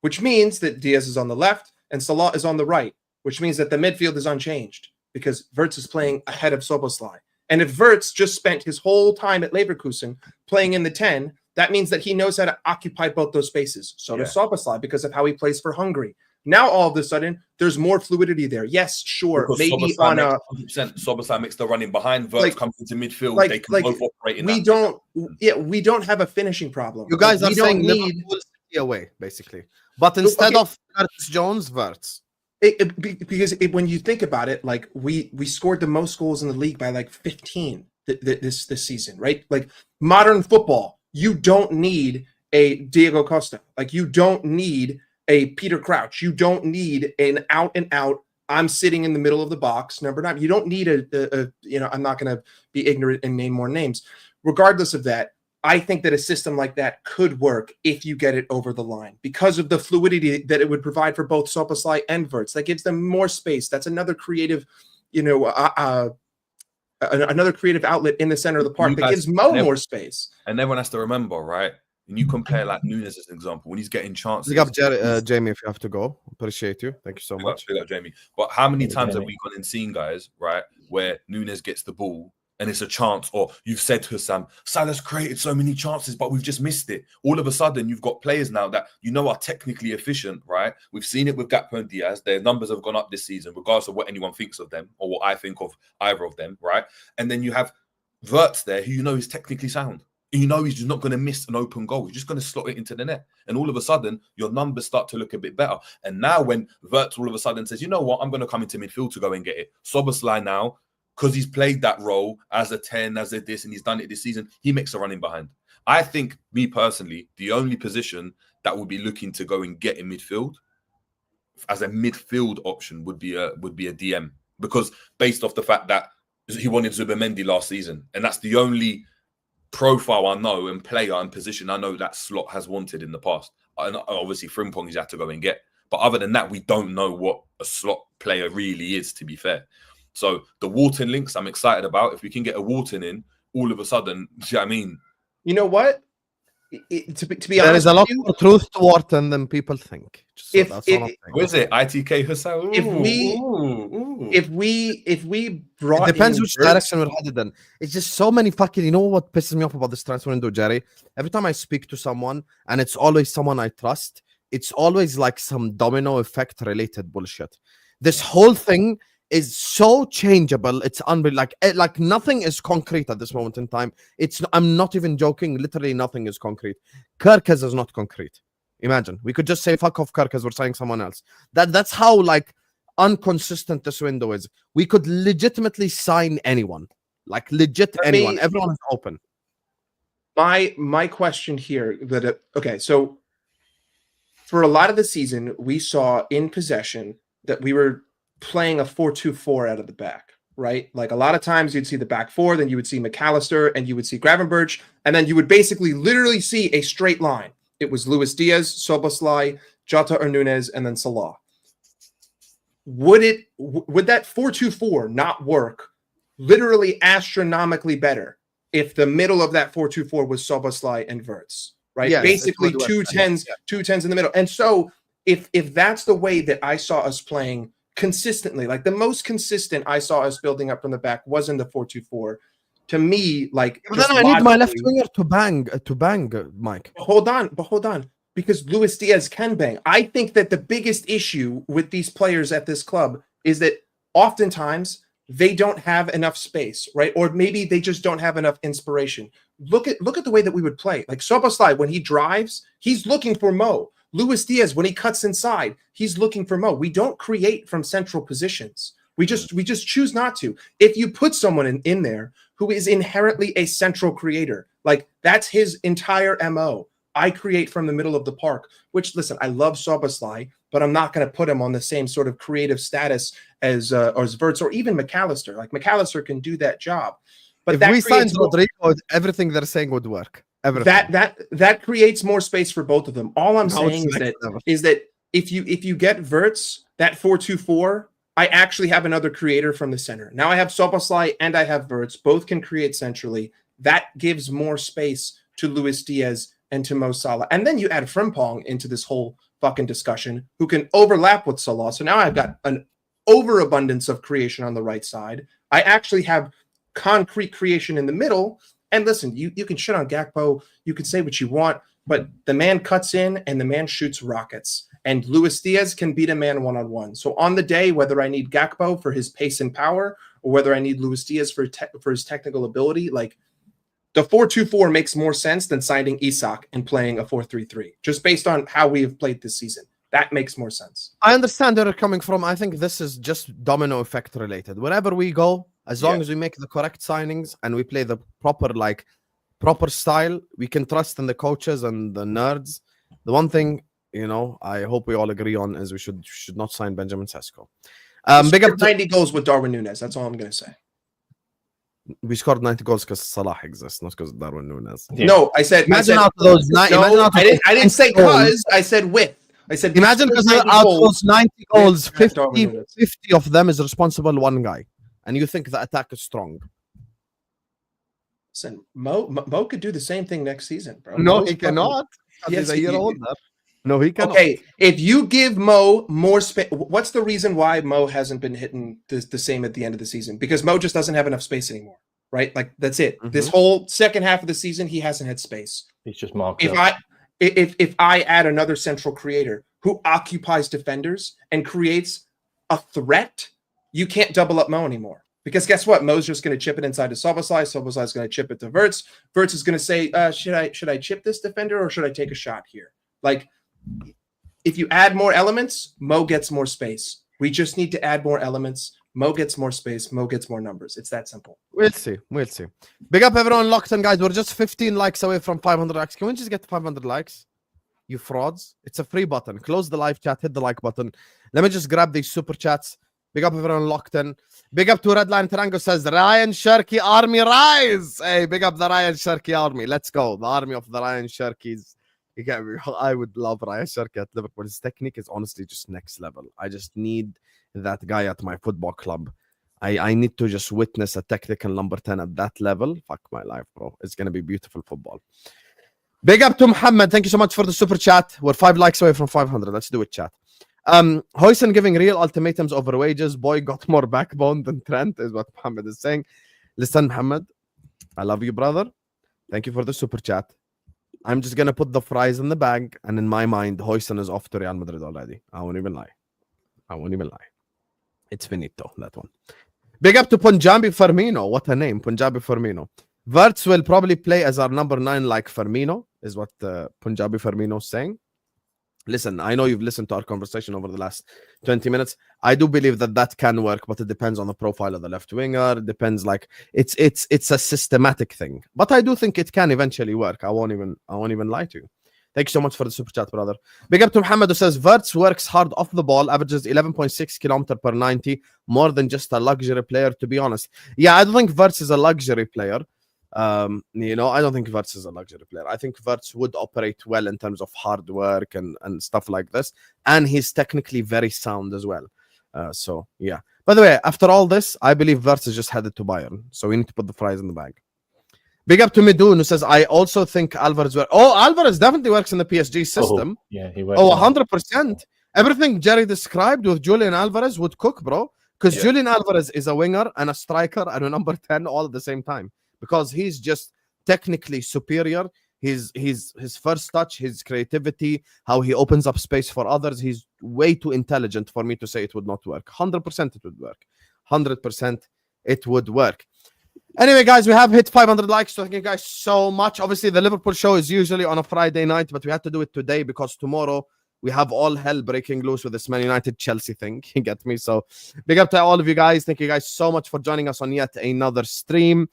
which means that Diaz is on the left and Salah is on the right, which means that the midfield is unchanged because Wirtz is playing ahead of Szoboszlai. And if Wirtz just spent his whole time at Leverkusen playing in the 10, that means that he knows how to occupy both those spaces. So does Szoboszlai because of how he plays for Hungary. Now, all of a sudden, there's more fluidity there. Yes, sure. Because maybe Szoboszlai on a 100%. Szoboszlai makes the running behind. Wirtz comes into midfield. They can both operate in we don't have a finishing problem. You guys are saying Liverpool City away, basically. But instead of Curtis Jones, Wirtz. Because when you think about it, like we scored the most goals in the league by like 15 this season, right? Like modern football, you don't need a Diego Costa. Like you don't need a Peter Crouch. You don't need an out and out. I'm sitting in the middle of the box, number 9. You don't need I'm not going to be ignorant and name more names. Regardless of that, I think that a system like that could work if you get it over the line because of the fluidity that it would provide for both Szoboszlai and Wirtz. That gives them more space. That's another creative, another creative outlet in the center of the park You that guys gives Mo never- more space. And everyone has to remember, right? When you compare like Nunez as an example, when he's getting chances. Big up, Jamie, if you have to go. Appreciate you. Thank you so much. Big up, Jamie. But how many Big up, times have Jamie. we gone and seen guys, right, where Nunez gets the ball and it's a chance, or you've said to Sam, Salah's created so many chances, but we've just missed it. All of a sudden, you've got players now that you know are technically efficient, right? We've seen it with Gakpo and Diaz. Their numbers have gone up this season, regardless of what anyone thinks of them or what I think of either of them, right? And then you have Wirtz there, who you know is technically sound. You know he's just not going to miss an open goal. He's just going to slot it into the net. And all of a sudden, your numbers start to look a bit better. And now when Wirtz all of a sudden says, you know what, I'm going to come into midfield to go and get it. Szoboszlai now, because he's played that role as a 10, as a this, and he's done it this season, he makes a run in behind. I think, me personally, the only position that would be looking to go and get in midfield as a midfield option would be a DM. Because based off the fact that he wanted Zubimendi last season, and that's the only profile I know and player and position I know that Slot has wanted in the past. And obviously Frimpong he's had to go and get. But other than that, we don't know what a Slot player really is, to be fair. So the Wharton links I'm excited about. If we can get a Wharton in, all of a sudden, do you know what I mean? You know what? To be There honest, is a lot with you, more truth to Wharton than people think. So If- that's all I'm if- saying. What is it? ITK Hussein? if we brought It depends in which Wirtz- direction we're headed in. It's just so many fucking. You know what pisses me off about this transfer window, Jerry? Every time I speak to someone, and it's always someone I trust, it's always like some domino effect related bullshit. This whole thing is so changeable. It's unbelievable. Like nothing is concrete at this moment in time. I'm not even joking. Literally nothing is concrete. Kerkez is not concrete. Imagine we could just say fuck off Kerkez. We're signing someone else. That's how like inconsistent this window is. We could legitimately sign anyone. Like legit Let me- anyone. Everyone is open. My question here okay, so for a lot of the season, we saw in possession that we were playing a 4-2-4 out of the back, right? Like a lot of times you'd see the back four, then you would see McAllister and you would see Gravenberch, and then you would basically literally see a straight line. It was Luis Diaz, Szoboszlai, Jota or Nunez, and then Salah. Would that 4-2-4 not work literally astronomically better if the middle of that 4-2-4 was Szoboszlai and Wirtz, right? Yes, Basically it would two work. tens, Yeah. two tens in the middle. And so if that's the way that I saw us playing consistently, like the most consistent I saw us building up from the back was in the 4-2-4. To me, like But just then I need my left logically- winger to bang, Mike. Hold on, because Luis Diaz can bang. I think that the biggest issue with these players at this club is that oftentimes they don't have enough space, right? Or maybe they just don't have enough inspiration. Look at the way that we would play. Like Szoboszlai, when he drives, he's looking for Mo. Luis Diaz, when he cuts inside, he's looking for Mo. We don't create from central positions. We just choose not to. If you put someone in there who is inherently a central creator, like that's his entire MO. I create from the middle of the park, which, listen, I love Szoboszlai, but I'm not going to put him on the same sort of creative status as Wirtz or even McAllister. Like McAllister can do that job. But If that we signed creates more- Rodrigo, everything they're saying would work. Everything. that creates more space for both of them. All I'm No, saying it's next level. is that if you get Wirtz, that 4-2-4, I actually have another creator from the center. Now I have Szoboszlai and I have Wirtz. Both can create centrally. That gives more space to Luis Diaz and to Mo Salah. And then you add Frimpong into this whole fucking discussion, who can overlap with Salah. So now I've got an overabundance of creation on the right side. I actually have concrete creation in the middle. And listen, you can shit on Gakpo, you can say what you want, but the man cuts in and the man shoots rockets. And Luis Diaz can beat a man one-on-one. So on the day, whether I need Gakpo for his pace and power, or whether I need Luis Diaz for his technical ability, like the 4-2-4 makes more sense than signing Isak and playing a 4-3-3, just based on how we have played this season. That makes more sense. I understand where you're coming from. I think this is just domino effect related. Wherever we go, as long as we make the correct signings and we play the proper style, we can trust in the coaches and the nerds. The one thing, I hope we all agree on is we should not sign Benjamin Sesko. Big up 90 goals with Darwin Nunez. That's all I'm going to say. We scored 90 goals because Salah exists, not because Darwin Nunez. Yeah. No, I said Imagine out of those no, I didn't say cause. I said with. I said Imagine because because out of those 90 goals, with Darwin 50 Nunez. of them is responsible one guy. And you think the attack is strong. Listen, Mo could do the same thing next season, bro. No, Mo's he cannot. Yes, He's a year he- older. No, he cannot. Okay, if you give Mo more space, what's the reason why Mo hasn't been hitting the same at the end of the season? Because Mo just doesn't have enough space anymore, right? Like that's it. This whole second half of the season, he hasn't had space. He's just marked If up. I add another central creator who occupies defenders and creates a threat, you can't double up Mo anymore. Because guess what? Mo's just going to chip it inside to Szoboszlai. Szoboszlai is going to chip it to Wirtz. Wirtz is going to say, should I chip this defender or should I take a shot here? Like, if you add more elements, Mo gets more space. We just need to add more elements. Mo gets more space. Mo gets more numbers. It's that simple. We'll see. We'll see. Big up everyone locked in, guys. We're just 15 likes away from 500 likes. Can we just get 500 likes? You frauds. It's a free button. Close the live chat. Hit the like button. Let me just grab these super chats. Big up everyone locked in. Big up to Redline Tarango says, Ryan Sherky Army rise. Hey, big up the Ryan Sherky Army. Let's go. The army of the Ryan Sherkies. You get me? I would love Ryan Sherky at Liverpool. His technique is honestly just next level. I just need that guy at my football club. I need to just witness a technical number 10 at that level. Fuck my life, bro. It's going to be beautiful football. Big up to Muhammad. Thank you so much for the super chat. We're 5 likes away from 500. Let's do it, chat. Hoyson giving real ultimatums over wages. Boy got more backbone than Trent is what Muhammad is saying. Listen, Muhammad, I love you, brother. Thank you for the super chat. I'm just going to put the fries in the bag. And in my mind, Hoyson is off to Real Madrid already. I won't even lie. It's finito, that one. Big up to Punjabi Firmino. What a name, Punjabi Firmino. Wirtz will probably play as our number 9 like Firmino, is what Punjabi Firmino is saying. Listen, I know you've listened to our conversation over the last 20 minutes. I do believe that can work, but it depends on the profile of the left winger. It depends, like it's a systematic thing. But I do think it can eventually work. I won't even lie to you. Thank you so much for the super chat, brother. Big up to Muhammad who says Wirtz works hard off the ball, averages 11.6 kilometer per 90, more than just a luxury player, to be honest. Yeah, I don't think Wirtz is a luxury player. I don't think Wirtz is a luxury player. I think Wirtz would operate well in terms of hard work and stuff like this. And he's technically very sound as well. So, yeah. By the way, after all this, I believe Wirtz is just headed to Bayern. So we need to put the fries in the bag. Big up to Midun who says, I also think Alvarez works. Oh, Alvarez definitely works in the PSG system. Yeah, he works. 100%. Everything Jerry described with Julian Alvarez would cook, bro. Because Julian Alvarez is a winger and a striker and a number 10 all at the same time. Because he's just technically superior. His first touch, his creativity, how he opens up space for others. He's way too intelligent for me to say it would not work. 100% it would work. 100% it would work. Anyway, guys, we have hit 500 likes. So thank you guys so much. Obviously, the Liverpool show is usually on a Friday night, but we had to do it today because tomorrow we have all hell breaking loose with this Man United Chelsea thing. You get me? So big up to all of you guys. Thank you guys so much for joining us on yet another stream.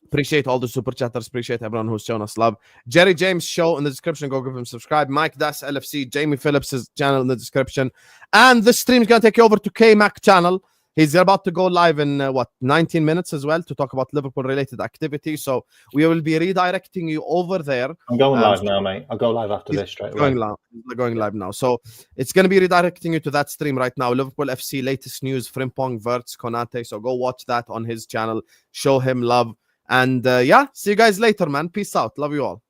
Appreciate all the super chatters. Appreciate everyone who's shown us love. Jerry James show in the description. Go give him subscribe. Mike Das LFC, Jamie Phillips' channel in the description. And this stream is going to take you over to Kmack channel. He's about to go live in 19 minutes as well to talk about Liverpool related activity. So we will be redirecting you over there. I'm going live now, mate. I'll go live after this straight away. Going live now. So it's going to be redirecting you to that stream right now. Liverpool FC latest news, Frimpong, Wirtz, Konate. So go watch that on his channel. Show him love. And see you guys later, man. Peace out. Love you all.